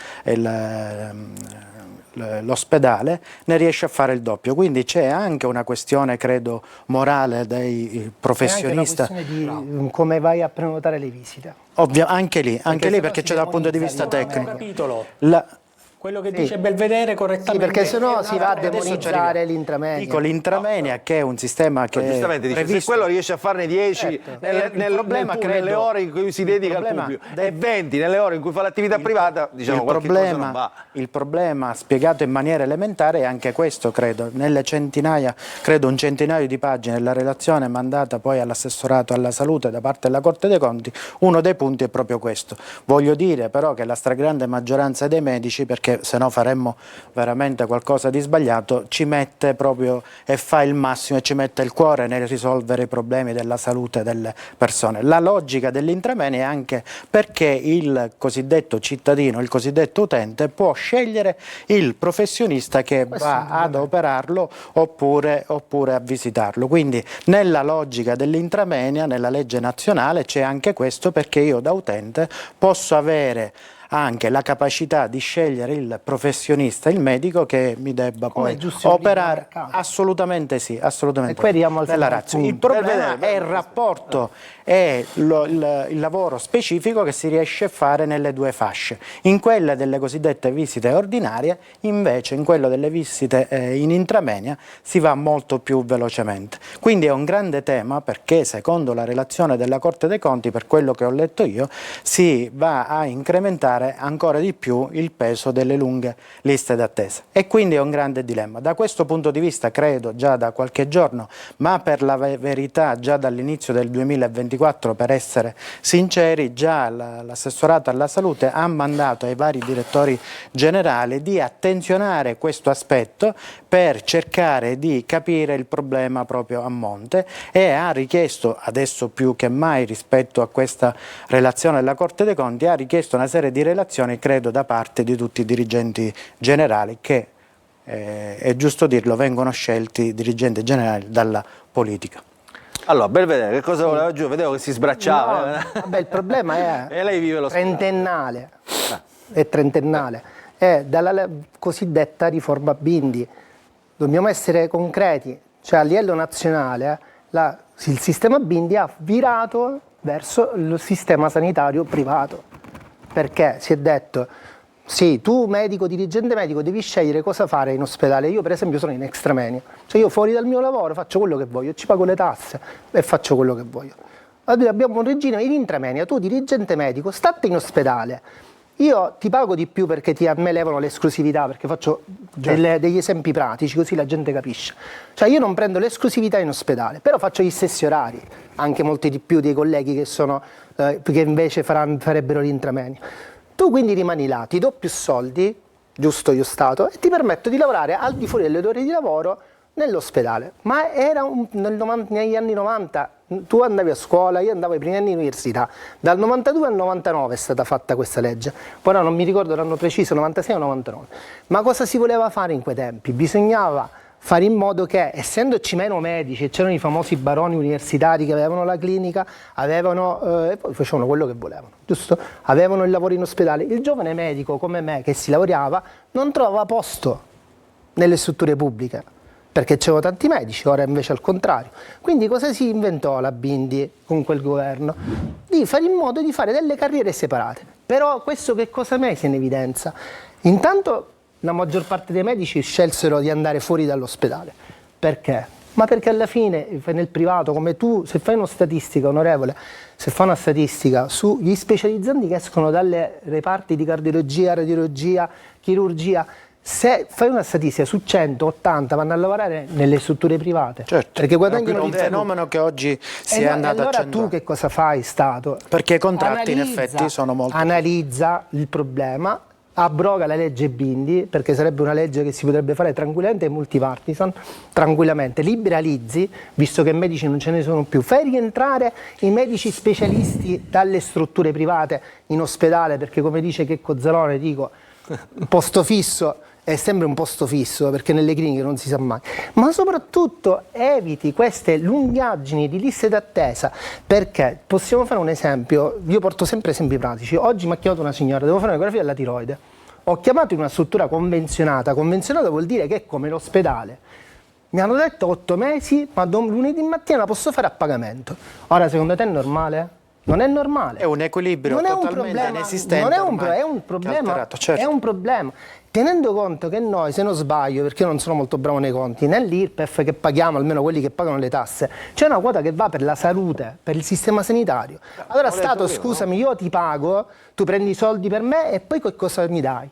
l'ospedale ne riesce a fare il doppio, quindi c'è anche una questione, credo, morale dei professionisti. È anche una questione di come vai a prenotare le visite. Anche lì perché c'è dal punto di vista tecnico. Capitolo. Quello che Sì. dice Belvedere correttamente. Sì, perché sennò si va a Adesso ci demonizzare arrivo. l'intramenia. Dico l'intramenia che è un sistema che Giustamente dice, se previsto. quello riesce a farne 10 nelle ore in cui si dedica al pubblico e 20 nelle ore in cui fa l'attività privata, diciamo qualche cosa non va. Il problema spiegato in maniera elementare è anche questo, credo, nelle un centinaio di pagine della relazione mandata poi all'assessorato alla salute da parte della Corte dei Conti, uno dei punti è proprio questo. Voglio dire però che la stragrande maggioranza dei medici, perché se no faremmo veramente qualcosa di sbagliato, ci mette proprio e fa il massimo e ci mette il cuore nel risolvere i problemi della salute delle persone. La logica dell'intramenia è anche perché il cosiddetto cittadino, il cosiddetto utente può scegliere il professionista che va ad operarlo oppure a visitarlo. Quindi nella logica dell'intramenia, nella legge nazionale c'è anche questo, perché io da utente posso avere anche la capacità di scegliere il professionista, il medico che mi debba Come poi è giusto operare. mercato. Assolutamente sì, assolutamente. E qui arriviamo al nella secondo razza. Il punto. problema è il rapporto e il lavoro specifico che si riesce a fare nelle due fasce. In quelle delle cosiddette visite ordinarie, invece in quello delle visite in intramenia si va molto più velocemente. Quindi è un grande tema perché secondo la relazione della Corte dei Conti, per quello che ho letto io, si va a incrementare ancora di più il peso delle lunghe liste d'attesa. E quindi è un grande dilemma. Da questo punto di vista credo già da qualche giorno, ma per la verità già dall'inizio del 2024, per essere sinceri, già l'assessorato alla salute ha mandato ai vari direttori generali di attenzionare questo aspetto per cercare di capire il problema proprio a monte, e ha richiesto, adesso più che mai rispetto a questa relazione della Corte dei Conti, ha richiesto una serie di relazioni, credo da parte di tutti i dirigenti generali che, è giusto dirlo, vengono scelti dirigenti generali dalla politica. Allora, Belvedere, che cosa voleva giù? Vedevo che si sbracciava. No, vabbè, il problema è E lei vive lo trentennale, è trentennale, è dalla cosiddetta riforma Bindi. Dobbiamo essere concreti, cioè a livello nazionale il sistema Bindi ha virato verso il sistema sanitario privato, perché si è detto sì, tu medico, dirigente medico, devi scegliere cosa fare in ospedale. Io per esempio sono in extramoenia, cioè io fuori dal mio lavoro faccio quello che voglio, ci pago le tasse e faccio quello che voglio. Allora, abbiamo un regime in intramoenia, tu dirigente medico, state in ospedale, io ti pago di più perché a me levano l'esclusività, perché faccio degli esempi pratici così la gente capisce. Cioè io non prendo l'esclusività in ospedale, però faccio gli stessi orari, anche molti di più dei colleghi che invece farebbero l'intramoenia. Tu quindi rimani là, ti do più soldi, giusto io Stato, e ti permetto di lavorare al di fuori delle ore di lavoro nell'ospedale. Ma era negli anni 90, tu andavi a scuola, io andavo ai primi anni di università, dal 92 al 99 è stata fatta questa legge, poi no, non mi ricordo l'anno preciso, 96 o 99. Ma cosa si voleva fare in quei tempi? Bisognava fare in modo che, essendoci meno medici, c'erano i famosi baroni universitari che avevano la clinica, e poi facevano quello che volevano, giusto? Avevano il lavoro in ospedale. Il giovane medico come me che si laureava non trovava posto nelle strutture pubbliche, perché c'erano tanti medici, ora invece al contrario. Quindi cosa si inventò la Bindi con quel governo? Di fare in modo di fare delle carriere separate. Però questo che cosa messe in evidenza? Intanto la maggior parte dei medici scelsero di andare fuori dall'ospedale. Perché? Ma perché alla fine nel privato, come tu, se fai una statistica, onorevole, se fai una statistica sugli specializzanti che escono dalle reparti di cardiologia, radiologia, chirurgia, se fai una statistica su 180 vanno a lavorare nelle strutture private, certo, perché guadagnano è un fenomeno che oggi si è andato allora accentuando. Tu che cosa fai, Stato? Perché i contratti in effetti sono molto... Analizza il problema, abroga la legge Bindi, perché sarebbe una legge che si potrebbe fare tranquillamente e multipartisan, tranquillamente, liberalizzi, visto che medici non ce ne sono più, fai rientrare i medici specialisti dalle strutture private in ospedale, perché come dice Checco Zalone, dico, posto fisso è sempre un posto fisso, perché nelle cliniche non si sa mai, ma soprattutto eviti queste lungaggini di liste d'attesa, perché possiamo fare un esempio, io porto sempre esempi pratici. Oggi mi ha chiamato una signora, devo fare un'ecografia della tiroide, ho chiamato in una struttura convenzionata vuol dire che è come l'ospedale, mi hanno detto 8 mesi, ma lunedì mattina la posso fare a pagamento. Ora secondo te è normale? Non è normale. È un equilibrio totalmente inesistente. Non è un problema, è un problema. Certo. È un problema. Tenendo conto che noi, se non sbaglio, perché io non sono molto bravo nei conti, nell'IRPEF che paghiamo, almeno quelli che pagano le tasse, c'è una quota che va per la salute, per il sistema sanitario. Allora Stato, scusami, io ti pago, tu prendi i soldi per me e poi che cosa mi dai?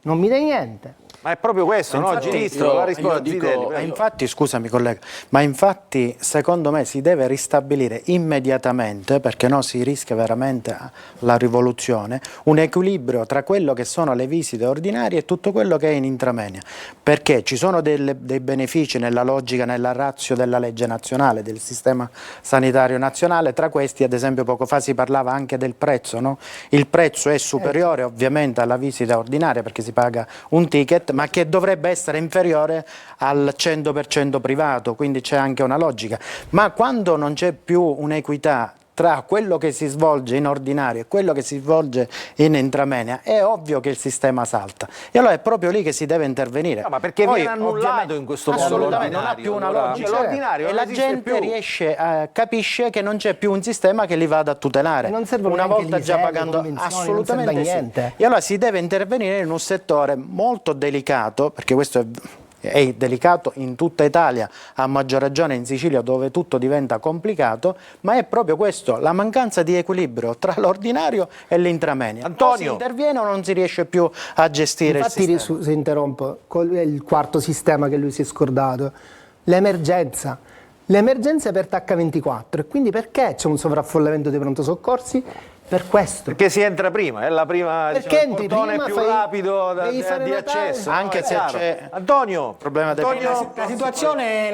Non mi dai niente. Ma è proprio questo, no? Ministro, la risposta infatti, scusami collega, ma infatti secondo me si deve ristabilire immediatamente, perché no si rischia veramente la rivoluzione, un equilibrio tra quello che sono le visite ordinarie e tutto quello che è in intramenia, perché ci sono dei benefici nella logica, nella ratio della legge nazionale, del sistema sanitario nazionale, tra questi ad esempio poco fa si parlava anche del prezzo, no? Il prezzo è superiore ovviamente alla visita ordinaria perché si paga un ticket, ma che dovrebbe essere inferiore al 100% privato, quindi c'è anche una logica. Ma quando non c'è più un'equità tra quello che si svolge in ordinario e quello che si svolge in intramenia, è ovvio che il sistema salta. E allora è proprio lì che si deve intervenire. No, ma perché Poi, viene annullato in questo modo assolutamente, non ha l'ordinario, più una allora, logica. l'ordinario E non la esiste gente più. capisce che non c'è più un sistema che li vada a tutelare. E non servono una neanche volta gli già esempi, pagando convenzioni, assolutamente non serve a sì. niente. E allora si deve intervenire in un settore molto delicato, perché questo è delicato in tutta Italia, a maggior ragione in Sicilia dove tutto diventa complicato, ma è proprio questo, la mancanza di equilibrio tra l'ordinario e l'intramenia. Antonio. O si interviene o non si riesce più a gestire Infatti, il sistema. se interrompo, il quarto sistema che lui si è scordato, l'emergenza. L'emergenza è per H24 e quindi perché c'è un sovraffollamento dei pronto soccorsi? Per questo. Perché si entra prima, è la prima, Perché diciamo, il entri portone prima, più fai- rapido devi fare di notare, accesso. anche è se chiaro. c'è Antonio, problema del La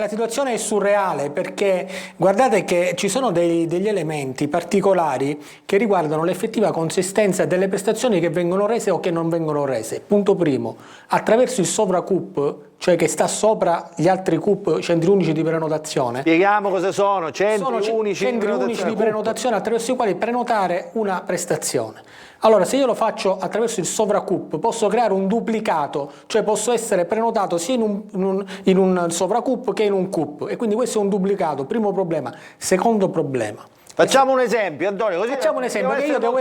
situazione è surreale perché guardate che ci sono degli elementi particolari che riguardano l'effettiva consistenza delle prestazioni che vengono rese o che non vengono rese. Punto primo, attraverso il sovracup, cioè che sta sopra gli altri CUP, centri unici di prenotazione. Spieghiamo cosa sono, centri unici di prenotazione attraverso i quali prenotare una prestazione. Allora, se io lo faccio attraverso il sovracup, posso creare un duplicato, cioè posso essere prenotato sia in un sovracup che in un CUP, e quindi questo è un duplicato, primo problema. Secondo problema. Facciamo un esempio, Antonio, così Facciamo un esempio, che io devo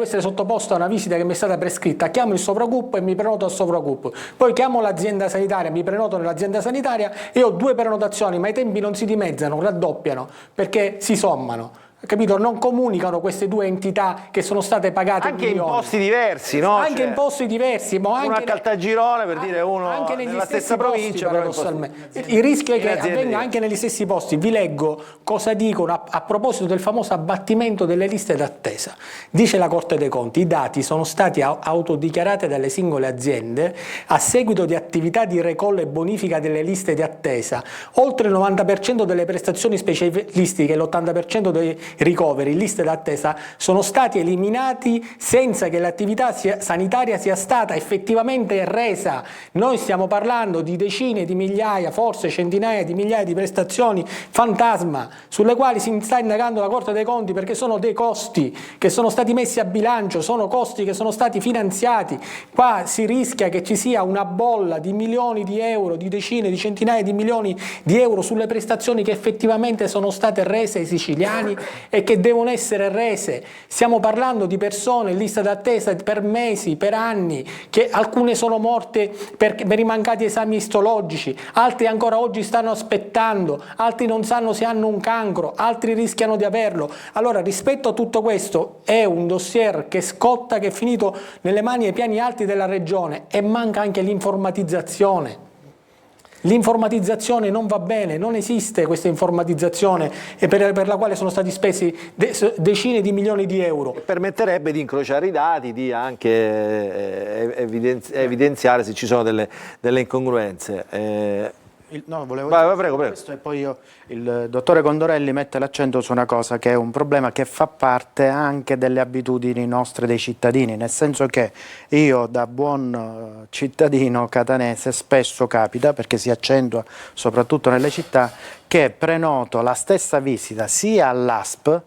essere sottoposto a una visita che mi è stata prescritta, chiamo il sovracup e mi prenoto al sovracup, poi chiamo l'azienda sanitaria, mi prenoto nell'azienda sanitaria e ho 2 prenotazioni, ma i tempi non si dimezzano, raddoppiano, perché si sommano. Capito? Non comunicano queste 2 entità che sono state pagate anche in milioni. posti diversi, no? Anche Cioè, in posti diversi, ma anche uno a Caltagirone, per dire, uno anche negli nella stessi stessa posti, provincia, però in paradossalmente. Il rischio è che aziende avvenga diverse. anche negli stessi posti. Vi leggo cosa dicono a proposito del famoso abbattimento delle liste d'attesa. Dice la Corte dei Conti: i dati sono stati autodichiarati dalle singole aziende a seguito di attività di recall e bonifica delle liste di attesa. Oltre il 90% delle prestazioni specialistiche e l'80% dei ricoveri in liste d'attesa sono stati eliminati senza che l'attività sanitaria sia stata effettivamente resa. Noi stiamo parlando di decine di migliaia, forse centinaia di migliaia di prestazioni fantasma sulle quali si sta indagando la Corte dei Conti, perché sono dei costi che sono stati messi a bilancio, sono costi che sono stati finanziati. Qua si rischia che ci sia una bolla di milioni di euro, di decine, di centinaia di milioni di euro sulle prestazioni che effettivamente sono state rese ai siciliani e che devono essere rese. Stiamo parlando di persone in lista d'attesa per mesi, per anni, che alcune sono morte per i mancati esami istologici, altri ancora oggi stanno aspettando, altri non sanno se hanno un cancro, altri rischiano di averlo. Allora, rispetto a tutto questo, è un dossier che scotta, che è finito nelle mani ai piani alti della regione, e manca anche l'informatizzazione. L'informatizzazione non va bene, non esiste questa informatizzazione per la quale sono stati spesi decine di milioni di euro. Permetterebbe di incrociare i dati, di anche evidenziare se ci sono delle incongruenze. Volevo Vai, dire prego. questo, e poi il dottore Condorelli mette l'accento su una cosa che è un problema che fa parte anche delle abitudini nostre dei cittadini, nel senso che io da buon cittadino catanese spesso capita, perché si accentua soprattutto nelle città, che prenoto la stessa visita sia all'ASP,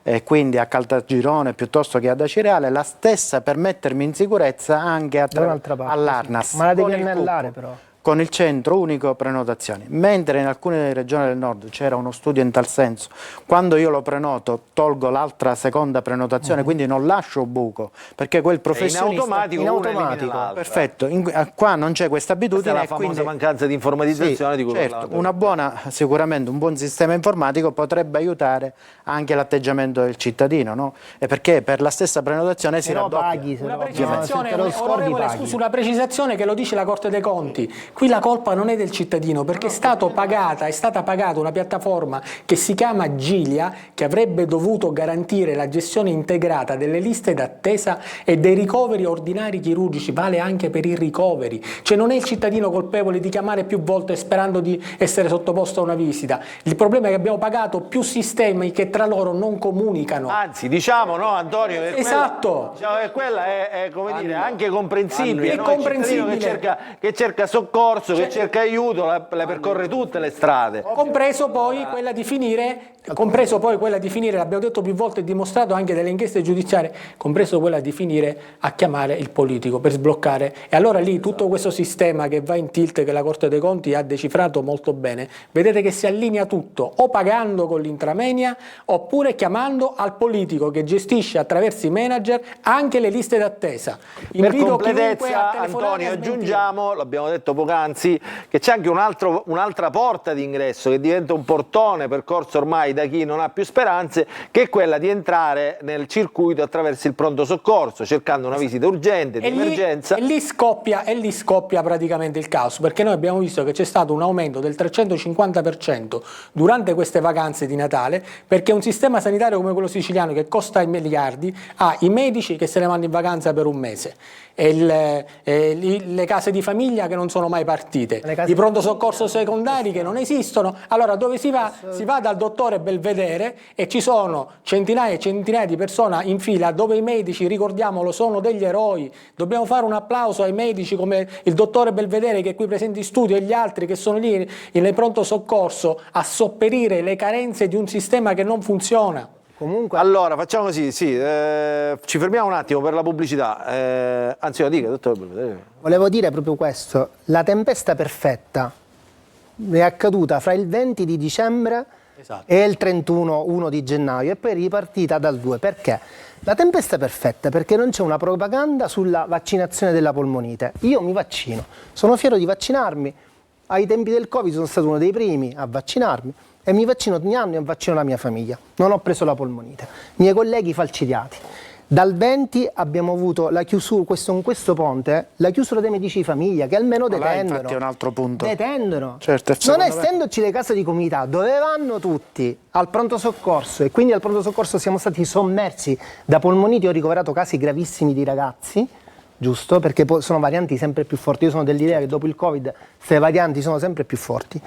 e quindi a Caltagirone piuttosto che ad Acireale, la stessa per mettermi in sicurezza anche all'Arnas. Ma la devi con il annellare CUP, però. con il centro unico prenotazioni, mentre in alcune regioni del nord c'era uno studio in tal senso. Quando io lo prenoto tolgo l'altra seconda prenotazione, quindi non lascio buco, perché quel professionista in automatico, perfetto, qua non c'è questa abitudine. Questa è la famosa mancanza di informatizzazione di cui certo, parlavo. sicuramente un buon sistema informatico potrebbe aiutare anche l'atteggiamento del cittadino, no? E perché per la stessa prenotazione si raddoppia. Paghi, se Una no, precisazione, se te lo scordi, onorevole, paghi. scusi, una precisazione che lo dice la Corte dei Conti. Qui la colpa non è del cittadino, perché è stata pagata una piattaforma che si chiama Gilia, che avrebbe dovuto garantire la gestione integrata delle liste d'attesa e dei ricoveri ordinari chirurgici, vale anche per i ricoveri. Cioè non è il cittadino colpevole di chiamare più volte sperando di essere sottoposto a una visita. Il problema è che abbiamo pagato più sistemi che tra loro non comunicano. Anzi, diciamo, no, Antonio, Esatto. quella è come dire, anche comprensibile. È no? comprensibile. Il cittadino che cerca soccorso soccorso che cerca aiuto, le percorre tutte le strade. Compreso poi quella di finire, l'abbiamo detto più volte e dimostrato anche delle inchieste giudiziarie, compreso quella di finire a chiamare il politico per sbloccare. E allora lì tutto questo sistema che va in tilt, che la Corte dei Conti ha decifrato molto bene, vedete che si allinea tutto, o pagando con l'intramenia, oppure chiamando al politico che gestisce attraverso i manager anche le liste d'attesa. Per completezza, Antonio, aggiungiamo, l'abbiamo detto poc'anzi, che c'è anche un'altra porta d'ingresso che diventa un portone percorso ormai da chi non ha più speranze, che è quella di entrare nel circuito attraverso il pronto soccorso, cercando una visita urgente, di emergenza. E lì scoppia praticamente il caos, perché noi abbiamo visto che c'è stato un aumento del 350% durante queste vacanze di Natale, perché un sistema sanitario come quello siciliano, che costa i miliardi, ha i medici che se ne vanno in vacanza per un mese, e le case di famiglia che non sono mai partite, i pronto soccorso secondari che non esistono. Allora dove si va? Si va dal dottore Belvedere e ci sono centinaia e centinaia di persone in fila, dove i medici, ricordiamolo, sono degli eroi. Dobbiamo fare un applauso ai medici come il dottore Belvedere, che è qui presente in studio, e gli altri che sono lì nel pronto soccorso a sopperire le carenze di un sistema che non funziona. Comunque, allora facciamo così, ci fermiamo un attimo per la pubblicità, anzi lo dica, dottor Belvedere. volevo dire proprio questo, la tempesta perfetta è accaduta fra il 20 di dicembre e il 31 di gennaio, e poi è ripartita dal 2. Perché? La tempesta perfetta perché non c'è una propaganda sulla vaccinazione della polmonite. Io mi vaccino, sono fiero di vaccinarmi, ai tempi del Covid sono stato uno dei primi a vaccinarmi e mi vaccino ogni anno e vaccino la mia famiglia. Non ho preso la polmonite. Miei colleghi falcidiati. Dal 20 abbiamo avuto la chiusura, con questo ponte, la chiusura dei medici di famiglia, che almeno detendono. Infatti è un altro punto. Detendono. Certo, non essendoci le case di comunità, dove vanno tutti? Al pronto soccorso, e quindi al pronto soccorso siamo stati sommersi da polmoniti. Ho ricoverato casi gravissimi di ragazzi, giusto? Perché sono varianti sempre più forti. Io sono dell'idea che dopo il Covid queste varianti sono sempre più forti.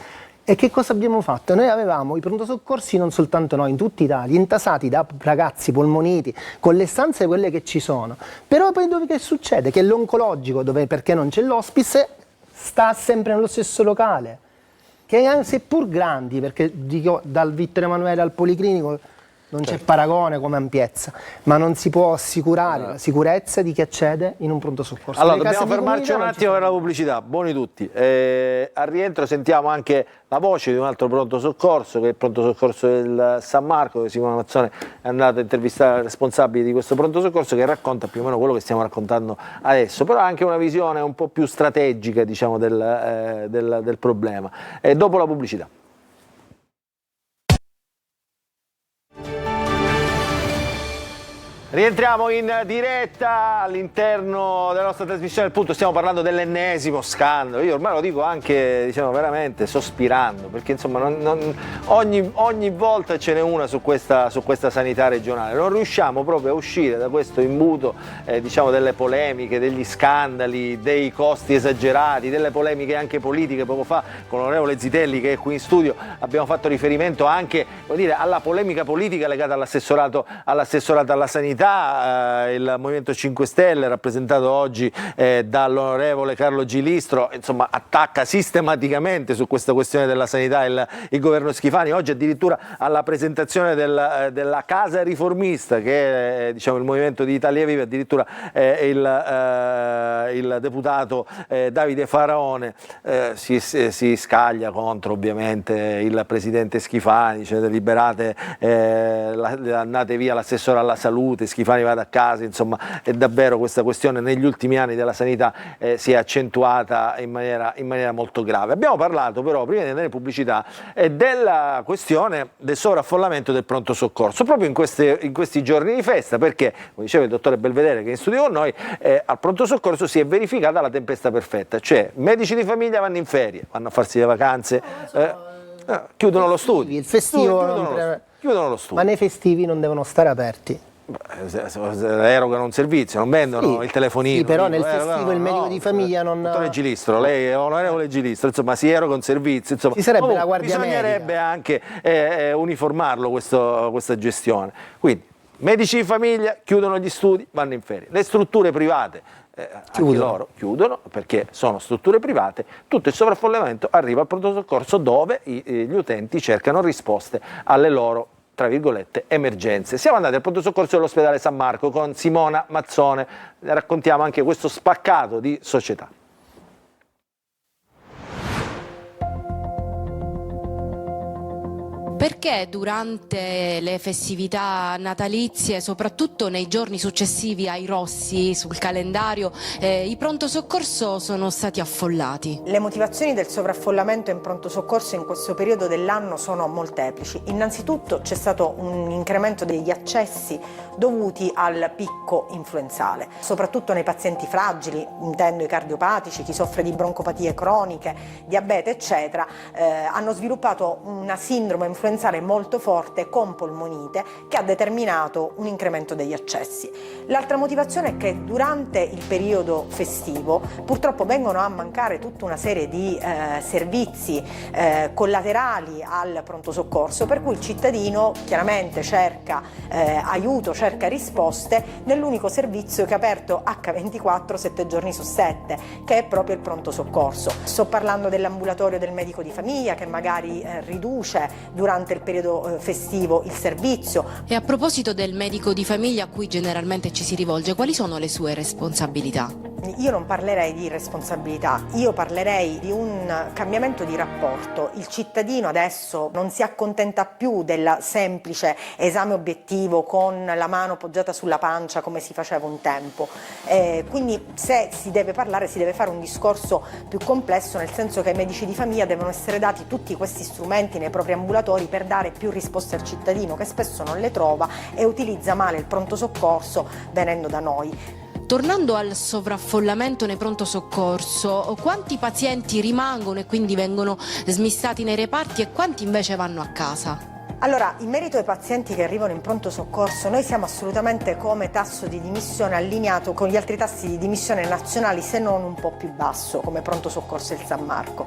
E che cosa abbiamo fatto? Noi avevamo i pronto soccorsi, non soltanto noi, in tutta Italia, intasati da ragazzi polmoniti, con le stanze quelle che ci sono. Però poi che succede? Che l'oncologico, perché non c'è l'hospice, sta sempre nello stesso locale, che seppur grandi, perché dico dal Vittorio Emanuele al Policlinico non c'è paragone come ampiezza, ma non si può assicurare la sicurezza di chi accede in un pronto soccorso. Allora dobbiamo fermarci un attimo per la pubblicità, buoni tutti. Al rientro sentiamo anche la voce di un altro pronto soccorso, che è il pronto soccorso del San Marco, dove Simone Mazzone è andato a intervistare il responsabile di questo pronto soccorso, che racconta più o meno quello che stiamo raccontando adesso, però ha anche una visione un po' più strategica, diciamo, del problema. E dopo la pubblicità. Rientriamo in diretta all'interno della nostra trasmissione del Punto. Stiamo parlando dell'ennesimo scandalo. Io ormai lo dico anche, diciamo, veramente sospirando, perché insomma ogni volta ce n'è una su questa sanità regionale. Non riusciamo proprio a uscire da questo imbuto, diciamo, delle polemiche, degli scandali, dei costi esagerati, delle polemiche anche politiche. Poco fa con l'onorevole Zitelli, che è qui in studio, abbiamo fatto riferimento anche, vuol dire, alla polemica politica legata all'assessorato alla sanità. Il Movimento 5 Stelle, rappresentato oggi dall'onorevole Carlo Gilistro, insomma, attacca sistematicamente su questa questione della sanità il governo Schifani. Oggi addirittura alla presentazione della Casa Riformista, che è, diciamo, il movimento di Italia Viva, addirittura il deputato Davide Faraone si scaglia contro, ovviamente, il presidente Schifani, dice: liberate, andate via l'assessore alla salute, Schifani vada a casa. Insomma, è davvero questa questione negli ultimi anni della sanità si è accentuata in maniera molto grave. Abbiamo parlato però, prima di andare in pubblicità, della questione del sovraffollamento del pronto soccorso, proprio in questi giorni di festa, perché, come diceva il dottore Belvedere, che è in studio con noi, al pronto soccorso si è verificata la tempesta perfetta, cioè medici di famiglia vanno in ferie, vanno a farsi le vacanze, chiudono lo studio, il festivo chiudono lo studio. Ma nei festivi non devono stare aperti. Erogano un servizio, non vendono il telefonino. Sì, però nel festivo il medico di famiglia non... Dottore Gilistro, lei è onorevole Gilistro, insomma, si eroga un servizio, insomma. Ci sarebbe la guardia bisognerebbe medica. anche uniformarlo questa gestione. Quindi medici di famiglia chiudono gli studi, vanno in ferie. Le strutture private anche loro chiudono perché sono strutture private. Tutto il sovraffollamento arriva al pronto soccorso dove gli utenti cercano risposte alle loro, tra virgolette, emergenze. Siamo andati al pronto soccorso dell'ospedale San Marco con Simona Mazzone, raccontiamo anche questo spaccato di società. Perché durante le festività natalizie, soprattutto nei giorni successivi ai rossi sul calendario, i pronto soccorso sono stati affollati? Le motivazioni del sovraffollamento in pronto soccorso in questo periodo dell'anno sono molteplici. Innanzitutto c'è stato un incremento degli accessi dovuti al picco influenzale, soprattutto nei pazienti fragili, intendo i cardiopatici, chi soffre di broncopatie croniche, diabete eccetera, hanno sviluppato una sindrome influenzale molto forte con polmonite che ha determinato un incremento degli accessi. L'altra motivazione è che durante il periodo festivo purtroppo vengono a mancare tutta una serie di servizi collaterali al pronto soccorso, per cui il cittadino chiaramente cerca aiuto, cerca risposte nell'unico servizio che è aperto H24 7 giorni su 7, che è proprio il pronto soccorso. Sto parlando dell'ambulatorio del medico di famiglia che magari riduce durante il periodo festivo il servizio. E a proposito del medico di famiglia a cui generalmente ci si rivolge, quali sono le sue responsabilità? Io non parlerei di responsabilità, io parlerei di un cambiamento di rapporto. Il cittadino adesso non si accontenta più del semplice esame obiettivo con la mano poggiata sulla pancia come si faceva un tempo. Quindi se si deve parlare si deve fare un discorso più complesso, nel senso che ai medici di famiglia devono essere dati tutti questi strumenti nei propri ambulatori per dare più risposte al cittadino che spesso non le trova e utilizza male il pronto soccorso venendo da noi. Tornando al sovraffollamento nei pronto soccorso, quanti pazienti rimangono e quindi vengono smistati nei reparti e quanti invece vanno a casa? Allora, in merito ai pazienti che arrivano in pronto soccorso, noi siamo assolutamente come tasso di dimissione allineato con gli altri tassi di dimissione nazionali, se non un po' più basso, come pronto soccorso il San Marco.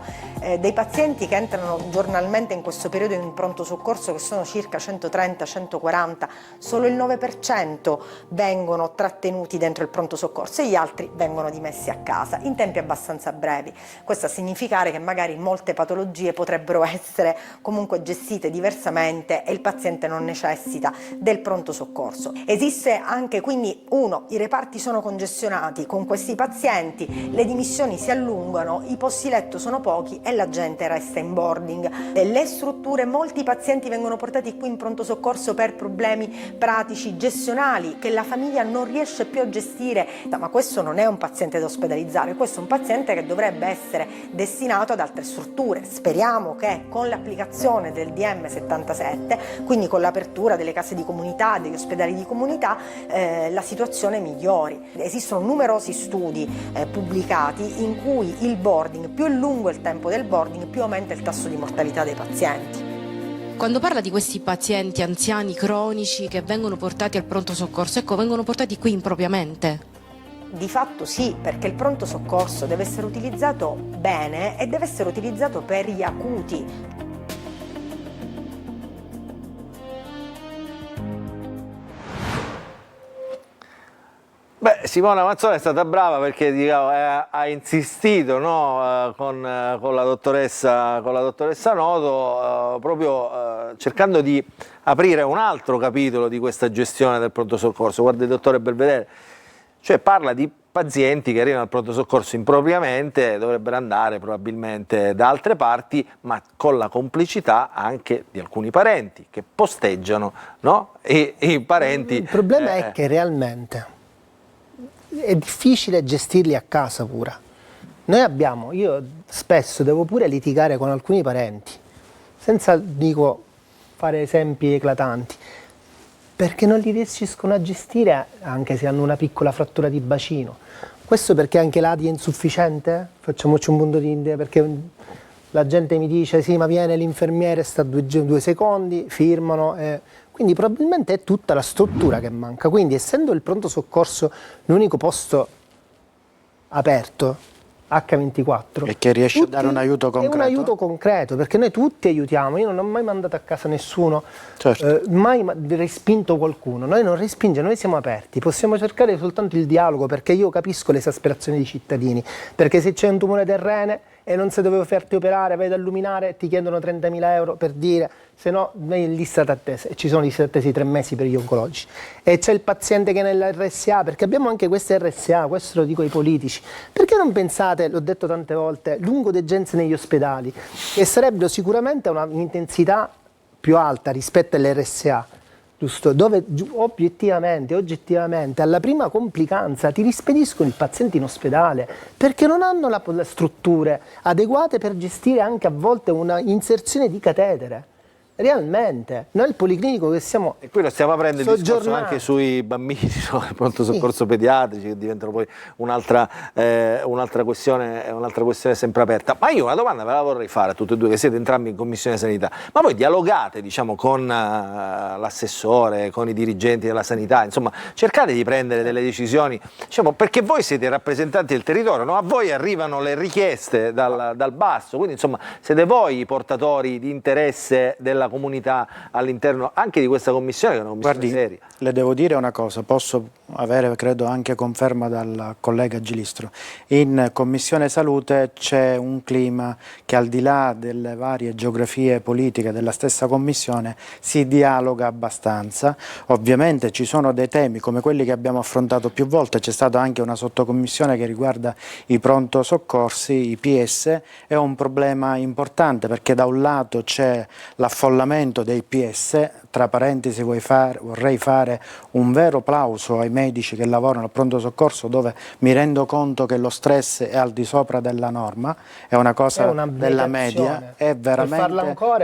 Dei pazienti che entrano giornalmente in questo periodo in pronto soccorso, che sono circa 130-140, solo il 9% vengono trattenuti dentro il pronto soccorso e gli altri vengono dimessi a casa in tempi abbastanza brevi. Questo a significare che magari molte patologie potrebbero essere comunque gestite diversamente e il paziente non necessita del pronto soccorso. Esiste anche quindi i reparti sono congestionati con questi pazienti, le dimissioni si allungano, i posti letto sono pochi e la gente resta in boarding. Le strutture, molti pazienti vengono portati qui in pronto soccorso per problemi pratici, gestionali, che la famiglia non riesce più a gestire, ma questo non è un paziente da ospedalizzare, questo è un paziente che dovrebbe essere destinato ad altre strutture. Speriamo che con l'applicazione del DM 77, quindi con l'apertura delle case di comunità, degli ospedali di comunità, la situazione migliori. Esistono numerosi studi pubblicati in cui il boarding, più è lungo il tempo del boarding, più aumenta il tasso di mortalità dei pazienti. Quando parla di questi pazienti anziani cronici che vengono portati al pronto soccorso, vengono portati qui impropriamente? Di fatto sì, perché il pronto soccorso deve essere utilizzato bene e deve essere utilizzato per gli acuti. Beh, Simona Mazzone è stata brava perché ha insistito, no, con la dottoressa Noto, proprio cercando di aprire un altro capitolo di questa gestione del pronto soccorso. Guarda il dottore Belvedere, cioè parla di pazienti che arrivano al pronto soccorso impropriamente, dovrebbero andare probabilmente da altre parti, ma con la complicità anche di alcuni parenti che posteggiano, no? E i parenti... Il problema è che realmente è difficile gestirli a casa pure. Io spesso devo pure litigare con alcuni parenti, senza fare esempi eclatanti, perché non li riescono a gestire anche se hanno una piccola frattura di bacino. Questo perché anche l'ADI è insufficiente? Facciamoci un punto di idea, perché la gente mi dice sì, ma viene l'infermiere, sta due secondi, firmano, quindi probabilmente è tutta la struttura che manca. Quindi essendo il pronto soccorso l'unico posto aperto H24. E che riesce a dare un aiuto concreto. È un aiuto concreto, perché noi tutti aiutiamo. Io non ho mai mandato a casa nessuno, Certo. mai respinto qualcuno. Noi non respingiamo, noi siamo aperti. Possiamo cercare soltanto il dialogo, perché io capisco l'esasperazione dei cittadini. Perché se c'è un tumore del rene e non si doveva farti operare, vai da Illuminare e ti chiedono 30.000 euro per dire, se no vai in lista d'attesa, e ci sono liste d'attesa di 3 mesi per gli oncologici. E c'è il paziente che è nella RSA, perché abbiamo anche queste RSA, questo lo dico ai politici. Perché non pensate, l'ho detto tante volte, lungodegenze negli ospedali, che sarebbero sicuramente un'intensità più alta rispetto alle RSA, giusto? Dove oggettivamente, alla prima complicanza ti rispediscono il paziente in ospedale, perché non hanno le strutture adeguate per gestire anche a volte una inserzione di catetere. Realmente, noi il policlinico che siamo E qui lo stiamo aprendo il discorso soggiornati. anche sui bambini, no? Il pronto soccorso pediatrici, che diventano poi un'altra questione sempre aperta. Ma io una domanda ve la vorrei fare a tutti e due, che siete entrambi in Commissione Sanità. Ma voi dialogate, diciamo, con l'assessore, con i dirigenti della sanità, insomma, cercate di prendere delle decisioni, diciamo, perché voi siete i rappresentanti del territorio, no? A voi arrivano le richieste dal basso, quindi insomma siete voi i portatori di interesse della comunità all'interno anche di questa commissione, che è una commissione seria. Le devo dire una cosa, posso avere credo anche conferma dal collega Gilistro. In Commissione Salute c'è un clima che, al di là delle varie geografie politiche della stessa Commissione, si dialoga abbastanza. Ovviamente ci sono dei temi come quelli che abbiamo affrontato più volte, c'è stata anche una sottocommissione che riguarda i pronto soccorsi, i PS, è un problema importante perché da un lato c'è l'affollamento dei PS, tra parentesi vorrei fare un vero plauso ai medici che lavorano al pronto soccorso, dove mi rendo conto che lo stress è al di sopra della norma, è una cosa della media, è veramente farla ancora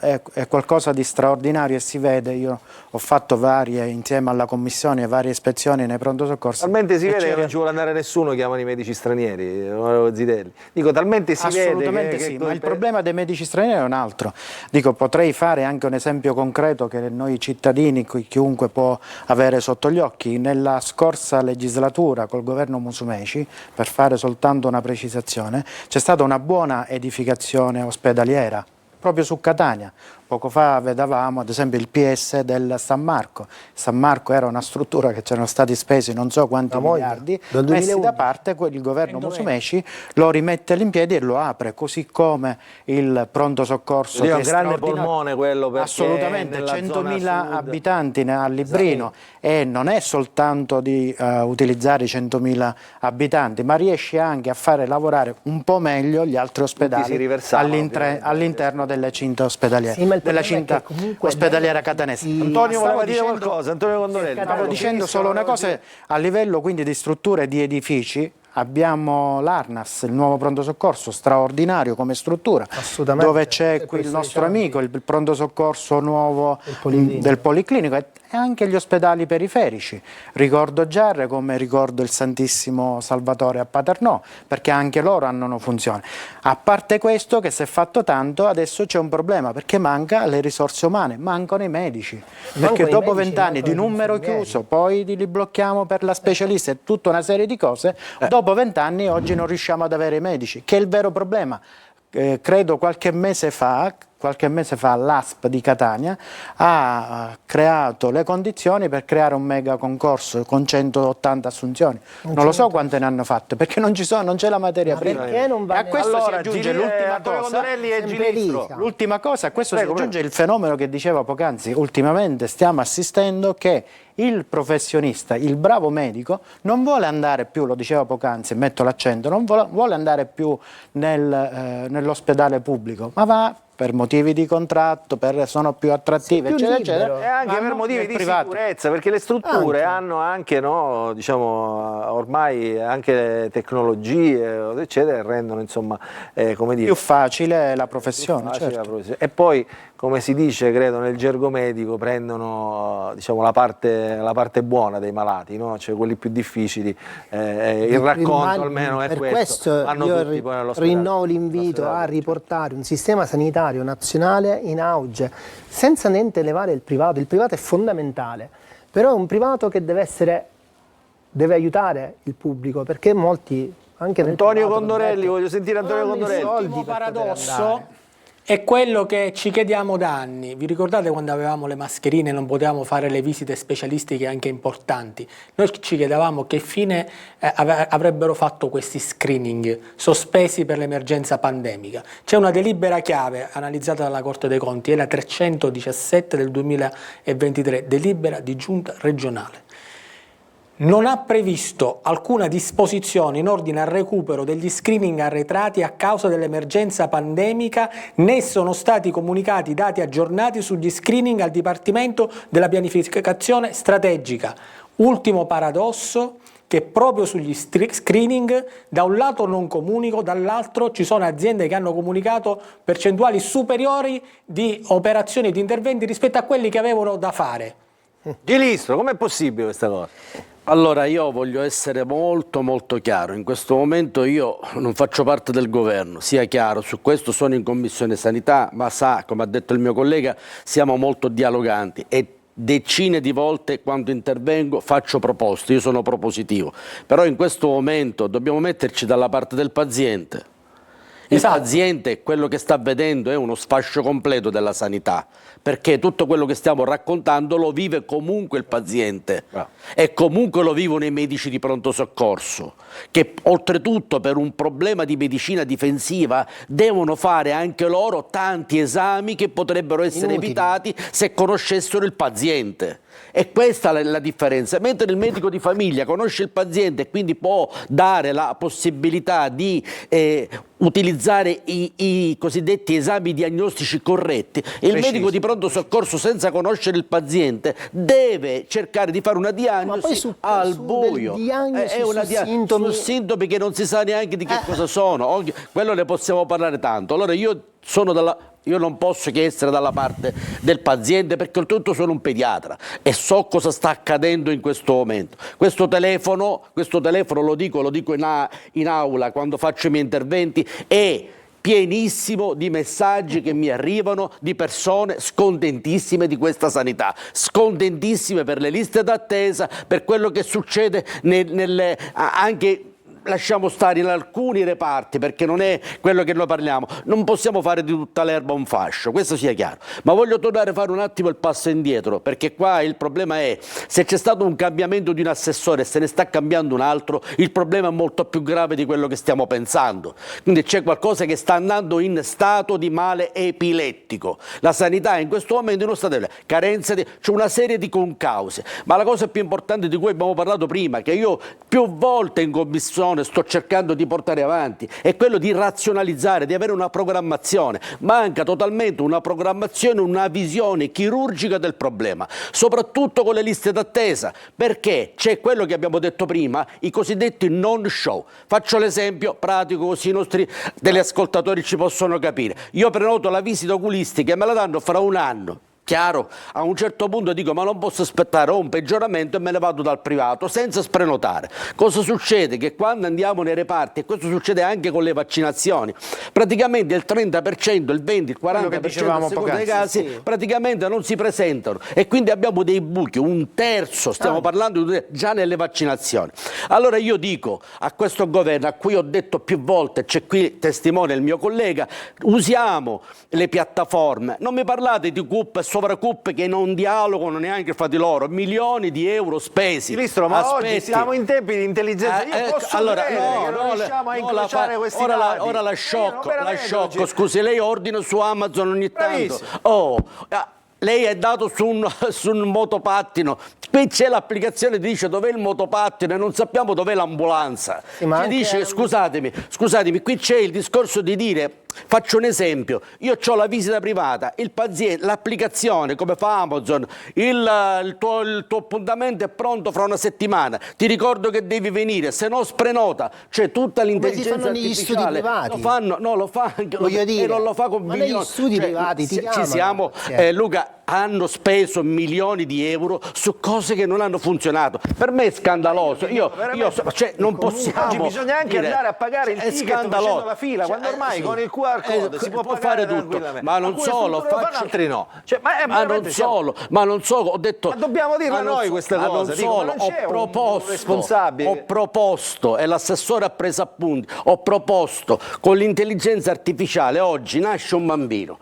è è qualcosa di straordinario e si vede. Io ho fatto insieme alla commissione, varie ispezioni nei pronto soccorso. Talmente si vede che non ci vuole andare nessuno, chiamano i medici stranieri, onorevole Zitelli. Dico, talmente si vede Assolutamente che sì, ma il problema dei medici stranieri è un altro. Dico, potrei fare anche un esempio concreto che noi cittadini, chiunque può avere sotto gli occhi. Nella scorsa legislatura col governo Musumeci, per fare soltanto una precisazione, c'è stata una buona edificazione ospedaliera proprio su Catania. Poco fa vedevamo ad esempio il PS del San Marco. San Marco era una struttura che c'erano stati spesi non so quanti miliardi, messi da parte, il governo Musumeci lo rimette in piedi e lo apre, così come il pronto soccorso. È un grande polmone quello, perché assolutamente, 100.000 abitanti a Librino, e non è soltanto di utilizzare i 100.000 abitanti, ma riesce anche a fare lavorare un po' meglio gli altri ospedali all'interno delle cinte ospedaliere. Della cinta ospedaliera catanese. Antonio voleva dire qualcosa, Antonio Condorelli. Stavo dicendo solo una cosa, a livello quindi di strutture, di edifici. Abbiamo l'Arnas, il nuovo pronto soccorso, straordinario come struttura, dove c'è qui il nostro amico, il pronto soccorso nuovo del Policlinico, e anche gli ospedali periferici. Ricordo Giarre, come ricordo il Santissimo Salvatore a Paternò, perché anche loro hanno una funzione. A parte questo, che si è fatto tanto, adesso c'è un problema, perché manca le risorse umane, mancano i medici, perché dopo 20 anni di numero chiuso, poi li blocchiamo per la specialista e tutta una serie di cose, dopo 20 anni oggi non riusciamo ad avere i medici, che è il vero problema. Credo qualche mese fa l'ASP di Catania ha creato le condizioni per creare un mega concorso con 180 assunzioni. Non lo so quante ne hanno fatte, perché non c'è la materia prima. A questo si aggiunge l'ultima cosa, a questo si aggiunge il fenomeno che diceva poc'anzi. Ultimamente stiamo assistendo che il professionista, il bravo medico, non vuole andare più, lo diceva poc'anzi, metto l'accento, non vuole andare più nell'ospedale pubblico, ma va per motivi di contratto, sono più attrattive, eccetera, eccetera. E anche per motivi di sicurezza, perché le strutture hanno anche, no, diciamo, ormai anche le tecnologie, eccetera, rendono, insomma, come dire, più facile la professione. E poi, come si dice, credo, nel gergo medico prendono, diciamo, la parte buona dei malati, no? Cioè quelli più difficili, il racconto almeno è per questo. Io rinnovo l'invito a riportare un sistema sanitario nazionale in auge, senza niente elevare il privato è fondamentale, però è un privato che deve aiutare il pubblico, perché molti anche nel Antonio privato, Condorelli, Roberto, voglio sentire Antonio non hanno i Condorelli. soldi L'ultimo per poter paradosso andare. è quello che ci chiediamo da anni. Vi ricordate quando avevamo le mascherine e non potevamo fare le visite specialistiche anche importanti? Noi ci chiedevamo che fine avrebbero fatto questi screening sospesi per l'emergenza pandemica. C'è una delibera chiave analizzata dalla Corte dei Conti, è la 317 del 2023, delibera di giunta regionale. Non ha previsto alcuna disposizione in ordine al recupero degli screening arretrati a causa dell'emergenza pandemica, né sono stati comunicati dati aggiornati sugli screening al Dipartimento della Pianificazione Strategica. Ultimo paradosso, che proprio sugli screening da un lato non comunico, dall'altro ci sono aziende che hanno comunicato percentuali superiori di operazioni e di interventi rispetto a quelli che avevano da fare. Gilistro, com'è possibile questa cosa? Allora, io voglio essere molto chiaro. In questo momento io non faccio parte del governo, sia chiaro, su questo sono in Commissione Sanità, ma sa, come ha detto il mio collega, siamo molto dialoganti e decine di volte quando intervengo faccio proposte, io sono propositivo. Però in questo momento dobbiamo metterci dalla parte del paziente. Il paziente, quello che sta vedendo, è uno sfascio completo della sanità, perché tutto quello che stiamo raccontando lo vive comunque il paziente e comunque lo vivono i medici di pronto soccorso, che oltretutto per un problema di medicina difensiva devono fare anche loro tanti esami che potrebbero essere evitati se conoscessero il paziente. E questa è la differenza. Mentre il medico di famiglia conosce il paziente e quindi può dare la possibilità di utilizzare i cosiddetti esami diagnostici corretti, il medico di pronto soccorso, senza conoscere il paziente, deve cercare di fare una diagnosi al buio. È una diagnosi su sintomi che non si sa neanche di che cosa sono. Quello ne possiamo parlare tanto. Allora io non posso che essere dalla parte del paziente, perché oltretutto sono un pediatra e so cosa sta accadendo in questo momento. Questo telefono lo dico in aula quando faccio i miei interventi, è pienissimo di messaggi che mi arrivano di persone scontentissime di questa sanità, scontentissime per le liste d'attesa, per quello che succede anche. Lasciamo stare in alcuni reparti, perché non è quello che noi parliamo, non possiamo fare di tutta l'erba un fascio, questo sia chiaro, ma voglio tornare a fare un attimo il passo indietro, perché qua il problema è, se c'è stato un cambiamento di un assessore e se ne sta cambiando un altro, il problema è molto più grave di quello che stiamo pensando, quindi c'è qualcosa che sta andando in stato di male epilettico. La sanità in questo momento in uno stato di carenza, c'è una serie di concause, ma la cosa più importante di cui abbiamo parlato prima, che io più volte in commissione sto cercando di portare avanti, è quello di razionalizzare, di avere una programmazione. Manca totalmente una programmazione, una visione chirurgica del problema, soprattutto con le liste d'attesa, perché c'è quello che abbiamo detto prima, i cosiddetti non show. Faccio l'esempio pratico così i nostri teleascoltatori ci possono capire. Io prenoto la visita oculistica e me la danno fra un anno. Chiaro, a un certo punto dico ma non posso aspettare, ho un peggioramento e me ne vado dal privato senza sprenotare. Cosa succede? Che quando andiamo nei reparti, e questo succede anche con le vaccinazioni, praticamente il 30%, il 20%, il 40% a seconda dei casi praticamente non si presentano e quindi abbiamo dei buchi, un terzo, stiamo parlando già nelle vaccinazioni. Allora io dico a questo governo, a cui ho detto più volte, c'è qui testimone il mio collega, usiamo le piattaforme, non mi parlate di CUP e sovracup che non dialogano neanche fra di loro, milioni di euro spesi. Ministro, ma oggi siamo in tempi di intelligenza. Io posso allora, non riusciamo a incrociare questi dati. Ora la sciocco, scusi, lei ordina su Amazon ogni tanto. Lei è dato su un motopattino, qui c'è l'applicazione che dice dov'è il motopattino e non sappiamo dov'è l'ambulanza. Ci dice, scusatemi, qui c'è il discorso di dire, faccio un esempio, io ho la visita privata, il paziente, l'applicazione come fa Amazon, il tuo appuntamento è pronto fra una settimana, ti ricordo che devi venire, se no sprenota, c'è tutta l'intelligenza artificiale. Lo fanno, no, lo fa anche, e non lo fa con milioni. Ma negli studi privati ti ci siamo, Luca, hanno speso milioni di euro su cose che non hanno funzionato. Per me è scandaloso. Non possiamo. Oggi bisogna anche andare a pagare il ticket facendo la fila, quando ormai con il QR code, si può fare tutto, tranquillamente. ma non solo, lo fanno, altri no. Cioè, ma non solo, ho detto... Ma dobbiamo dirle noi queste cose, ho proposto, e l'assessore ha preso appunti, ho proposto con l'intelligenza artificiale, oggi nasce un bambino.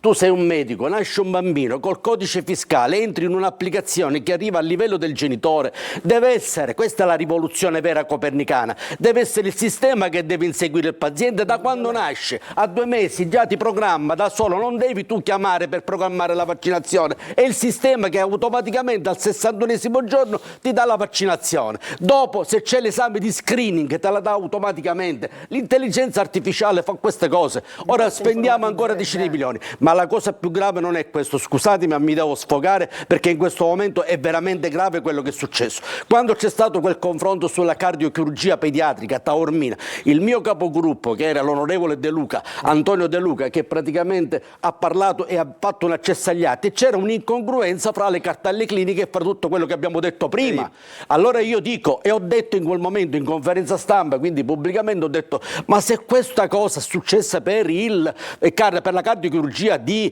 Tu sei un medico, nasce un bambino col codice fiscale, entri in un'applicazione che arriva a livello del genitore, deve essere, questa è la rivoluzione vera copernicana, deve essere il sistema che deve inseguire il paziente da quando nasce, a 2 mesi già ti programma da solo, non devi tu chiamare per programmare la vaccinazione, è il sistema che automaticamente al 61esimo giorno ti dà la vaccinazione, dopo se c'è l'esame di screening te la dà automaticamente, l'intelligenza artificiale fa queste cose, ora spendiamo ancora decine di milioni, ma la cosa più grave non è questo, scusatemi ma mi devo sfogare perché in questo momento è veramente grave quello che è successo. Quando c'è stato quel confronto sulla cardiochirurgia pediatrica a Taormina, il mio capogruppo che era l'onorevole De Luca, Antonio De Luca, che praticamente ha parlato e ha fatto un accesso agli atti, c'era un'incongruenza fra le cartelle cliniche e fra tutto quello che abbiamo detto prima. Allora io dico, e ho detto in quel momento in conferenza stampa, quindi pubblicamente ho detto, ma se questa cosa è successa per la cardiochirurgia di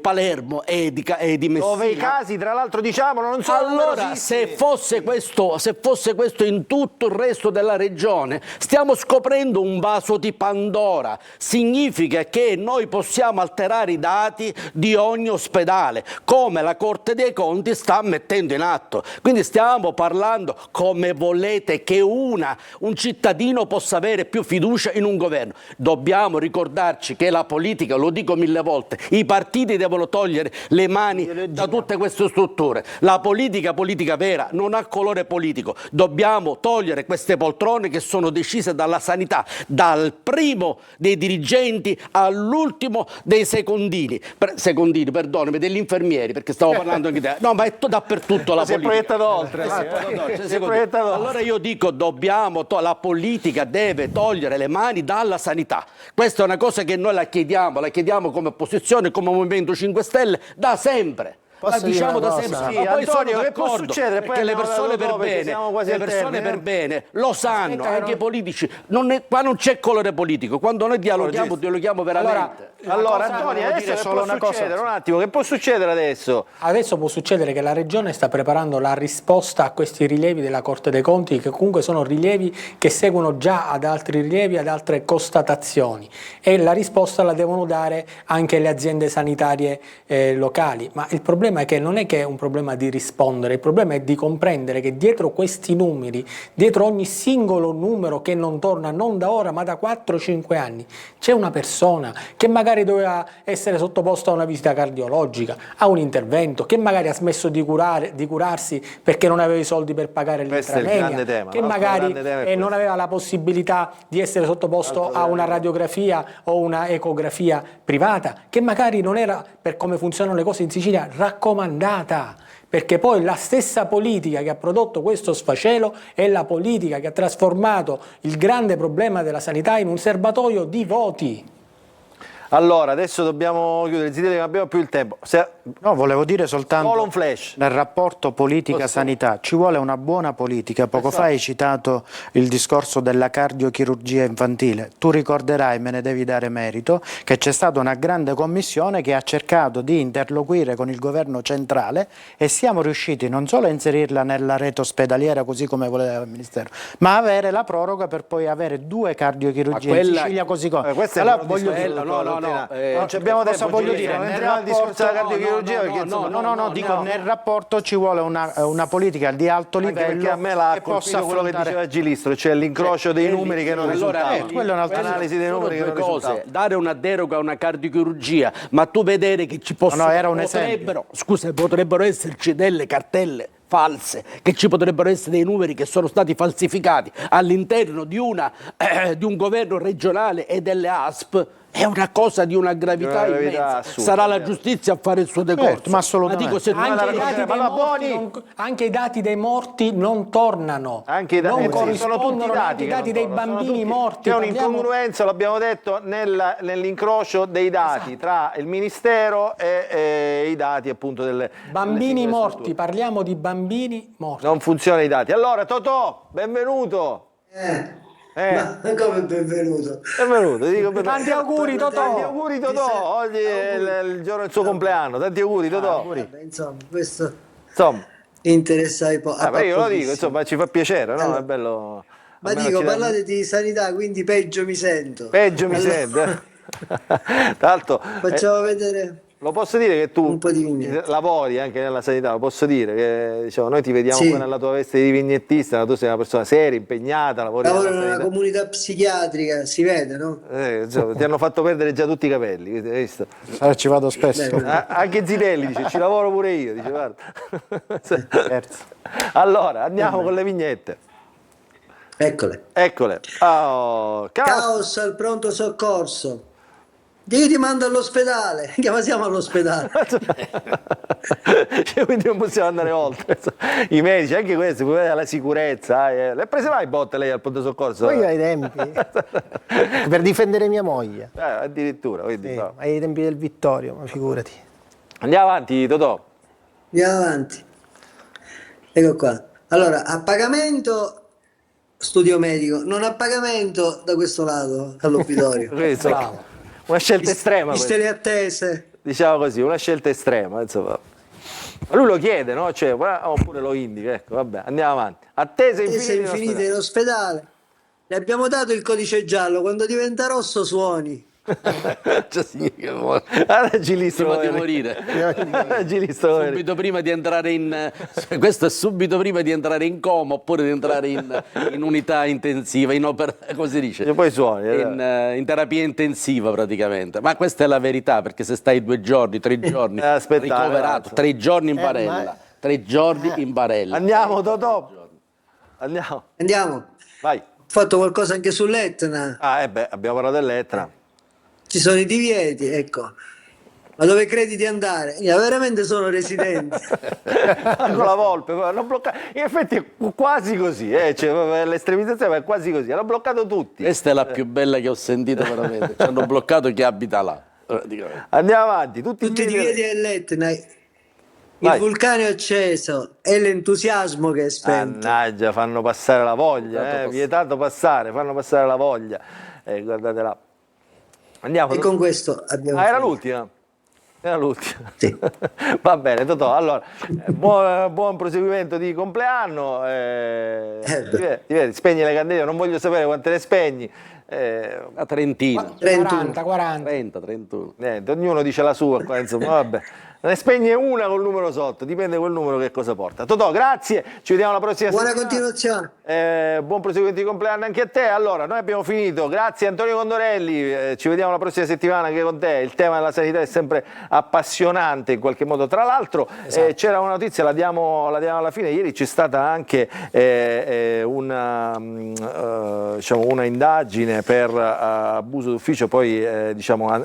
Palermo e di Messina, dove i casi tra l'altro diciamolo non sono allora se fosse questo in tutto il resto della regione stiamo scoprendo un vaso di Pandora, significa che noi possiamo alterare i dati di ogni ospedale come la Corte dei Conti sta mettendo in atto, quindi stiamo parlando come volete che un cittadino possa avere più fiducia in un governo, dobbiamo ricordarci che la politica, lo dico 1000 volte, i partiti devono togliere le mani da tutte queste strutture. La politica vera, non ha colore politico. Dobbiamo togliere queste poltrone che sono decise dalla sanità, dal primo dei dirigenti all'ultimo dei secondini, perdonami, degli infermieri, perché stavo parlando anche te. No, ma è dappertutto la politica. Si è proiettato oltre. Allora io dico, la politica deve togliere le mani dalla sanità. Questa è una cosa che noi la chiediamo come opposizione, come Movimento 5 Stelle, da sempre. La diciamo da sempre, sì, ma poi Antonio, sono che può d'accordo, succedere? Poi perché le persone per bene lo sanno, anche i politici, qua non c'è colore politico, quando noi dialoghiamo veramente. Allora Antonio, adesso solo una cosa, un attimo, che può succedere adesso? Adesso può succedere che la Regione sta preparando la risposta a questi rilievi della Corte dei Conti, che comunque sono rilievi che seguono già ad altri rilievi, ad altre constatazioni, e la risposta la devono dare anche le aziende sanitarie locali, ma il problema è che non è che è un problema di rispondere, il problema è di comprendere che dietro questi numeri, dietro ogni singolo numero che non torna non da ora ma da 4-5 anni, c'è una persona che magari doveva essere sottoposta a una visita cardiologica, a un intervento, che magari ha smesso di curarsi perché non aveva i soldi per pagare l'intranea, che magari non aveva la possibilità di essere sottoposto a una radiografia o una ecografia privata, che magari non era, per come funzionano le cose in Sicilia, raccomandata, perché poi la stessa politica che ha prodotto questo sfacelo è la politica che ha trasformato il grande problema della sanità in un serbatoio di voti. Allora, adesso dobbiamo chiudere, zitete che non abbiamo più il tempo. No, volevo dire soltanto, solo un flash. Nel rapporto politica-sanità ci vuole una buona politica. Poco fa hai citato il discorso della cardiochirurgia infantile. Tu ricorderai, me ne devi dare merito, che c'è stata una grande commissione che ha cercato di interloquire con il governo centrale e siamo riusciti non solo a inserirla nella rete ospedaliera così come voleva il Ministero, ma avere la proroga per poi avere 2 cardiochirurgie in Sicilia così come. Allora, voglio dire, non ci abbiamo tempo, voglio dire, nel discorso della cardiochirurgia, dico, nel rapporto ci vuole una politica di alto livello, perché a me l'ha che possa colpito quello che diceva Gilistro, cioè l'incrocio dei numeri che non risultavano. Quello è un'altra analisi dei numeri che non risultavano. Dare una deroga a una cardiochirurgia, ma tu vedere che ci potrebbero esserci delle cartelle false, che ci potrebbero essere dei numeri che sono stati falsificati all'interno di un governo regionale e delle ASP, è una cosa di una gravità immensa. Assurda. Sarà la giustizia a fare il suo decorso. Ma assolutamente. Anche i dati dei morti non tornano, anche non sono tutti i dati dei bambini morti. C'è un'incongruenza, l'abbiamo detto, nell'incrocio dei dati tra il Ministero e i dati appunto delle bambini morti, parliamo di bambini morti. Non funzionano i dati. Allora Totò, benvenuto. Ma come benvenuto? Benvenuto, dico Tanti auguri Totò. Tanti auguri Totò, oggi è il giorno del suo compleanno, tanti auguri Totò. Vabbè, insomma, questo Insomma, interessa io lo dico, insomma, ci fa piacere, no? Allora, È bello. ma almeno dico, ci dà- parlate di sanità, quindi peggio mi sento. Peggio mi Allora, sente. Tra l'altro, Facciamo vedere lo posso dire che tu un po' di vignette. lavori anche nella sanità, lo posso dire che diciamo, noi ti vediamo Sì. qua nella tua veste di vignettista, ma tu sei una persona seria, impegnata, lavori Lavoro nella in una sanità. comunità psichiatrica, si vede, no? Insomma, ti hanno fatto perdere già tutti i capelli, hai visto? Ci vado spesso. Anche Zinelli dice, ci lavoro pure io, dice, guarda. Scherzo. Allora, andiamo con le vignette. Eccole. Eccole. Oh, Caos al pronto soccorso. Dio ti manda all'ospedale. Che ma siamo all'ospedale? Cioè, quindi non possiamo andare oltre. I medici, anche questo, la sicurezza. Le prese mai botte lei al pronto soccorso? Poi ai tempi, per difendere mia moglie. Addirittura, quindi, Sì, no. ai tempi del Vittorio, ma figurati. Andiamo avanti, Totò. Andiamo avanti. Ecco qua. Allora, a pagamento studio medico, non a pagamento da questo lato all'obitorio. Questo, una scelta estrema. Viste le attese. Diciamo così, una scelta estrema, insomma. Ma lui lo chiede, no? Cioè, oppure lo indica, ecco, vabbè, andiamo avanti. Attese Attese infinite infinite in ospedale. Le abbiamo dato il codice giallo, quando diventa rosso suoni. Cioè, significa Gilistro Prima di morire. Gilistro Subito prima di entrare in questo è subito prima di entrare in coma oppure di entrare in unità intensiva, in opera, come si dice? E poi suoni, in terapia intensiva praticamente. Ma questa è la verità, perché se stai 2 giorni, 3 giorni ricoverato, 3 giorni in barella, 3 giorni in barella. Andiamo, Totò. Andiamo. Vai. Ho fatto qualcosa anche sull'Etna. Abbiamo parlato dell'Etna. Ci sono i divieti, ecco. Ma dove credi di andare? Io veramente sono residente. Con la Volpe, hanno bloccato. In effetti è quasi così, cioè, l'estremizzazione è quasi così, hanno bloccato tutti. Questa è la più bella che ho sentito veramente. Ci hanno bloccato chi abita là. Andiamo avanti, tutti i divieti dell'Etna. Il vulcano è acceso, è l'entusiasmo che è spento. Mannaggia, fanno passare la voglia, vietato passare, fanno passare la voglia. Guardate là. Andiamo. E con questo abbiamo era l'ultima? Era l'ultima. Sì. Va bene, Totò. Allora, buon proseguimento di compleanno. Ti vedi, spegni le candele, non voglio sapere quante le spegni. Una trentina. 40. 31. Niente, ognuno dice la sua qua, insomma, vabbè. Ne spegne una col numero sotto, dipende quel numero che cosa porta. Totò, grazie, ci vediamo la prossima settimana. Buona continuazione. Buon proseguimento di compleanno anche a te. Allora, noi abbiamo finito. Grazie Antonio Condorelli, ci vediamo la prossima settimana anche con te. Il tema della sanità è sempre appassionante in qualche modo. Tra l'altro c'era una notizia, la diamo alla fine. Ieri c'è stata anche una indagine per abuso d'ufficio, poi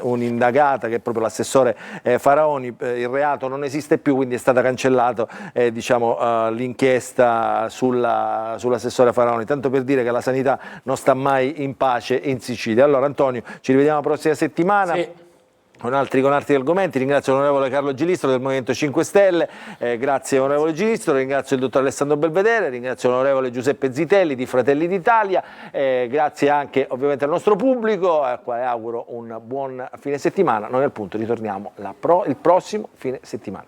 un'indagata che è proprio l'assessore Faraoni. Il reato non esiste più, quindi è stata cancellata l'inchiesta sull'assessore Faraoni, tanto per dire che la sanità non sta mai in pace in Sicilia. Allora Antonio, ci rivediamo la prossima settimana. Sì. Con altri argomenti. Ringrazio l'onorevole Carlo Gilistro del Movimento 5 Stelle, grazie onorevole Gilistro, ringrazio il dottor Alessandro Belvedere, ringrazio l'onorevole Giuseppe Zitelli di Fratelli d'Italia, grazie anche ovviamente al nostro pubblico, al quale auguro un buon fine settimana. Noi al punto ritorniamo il prossimo fine settimana.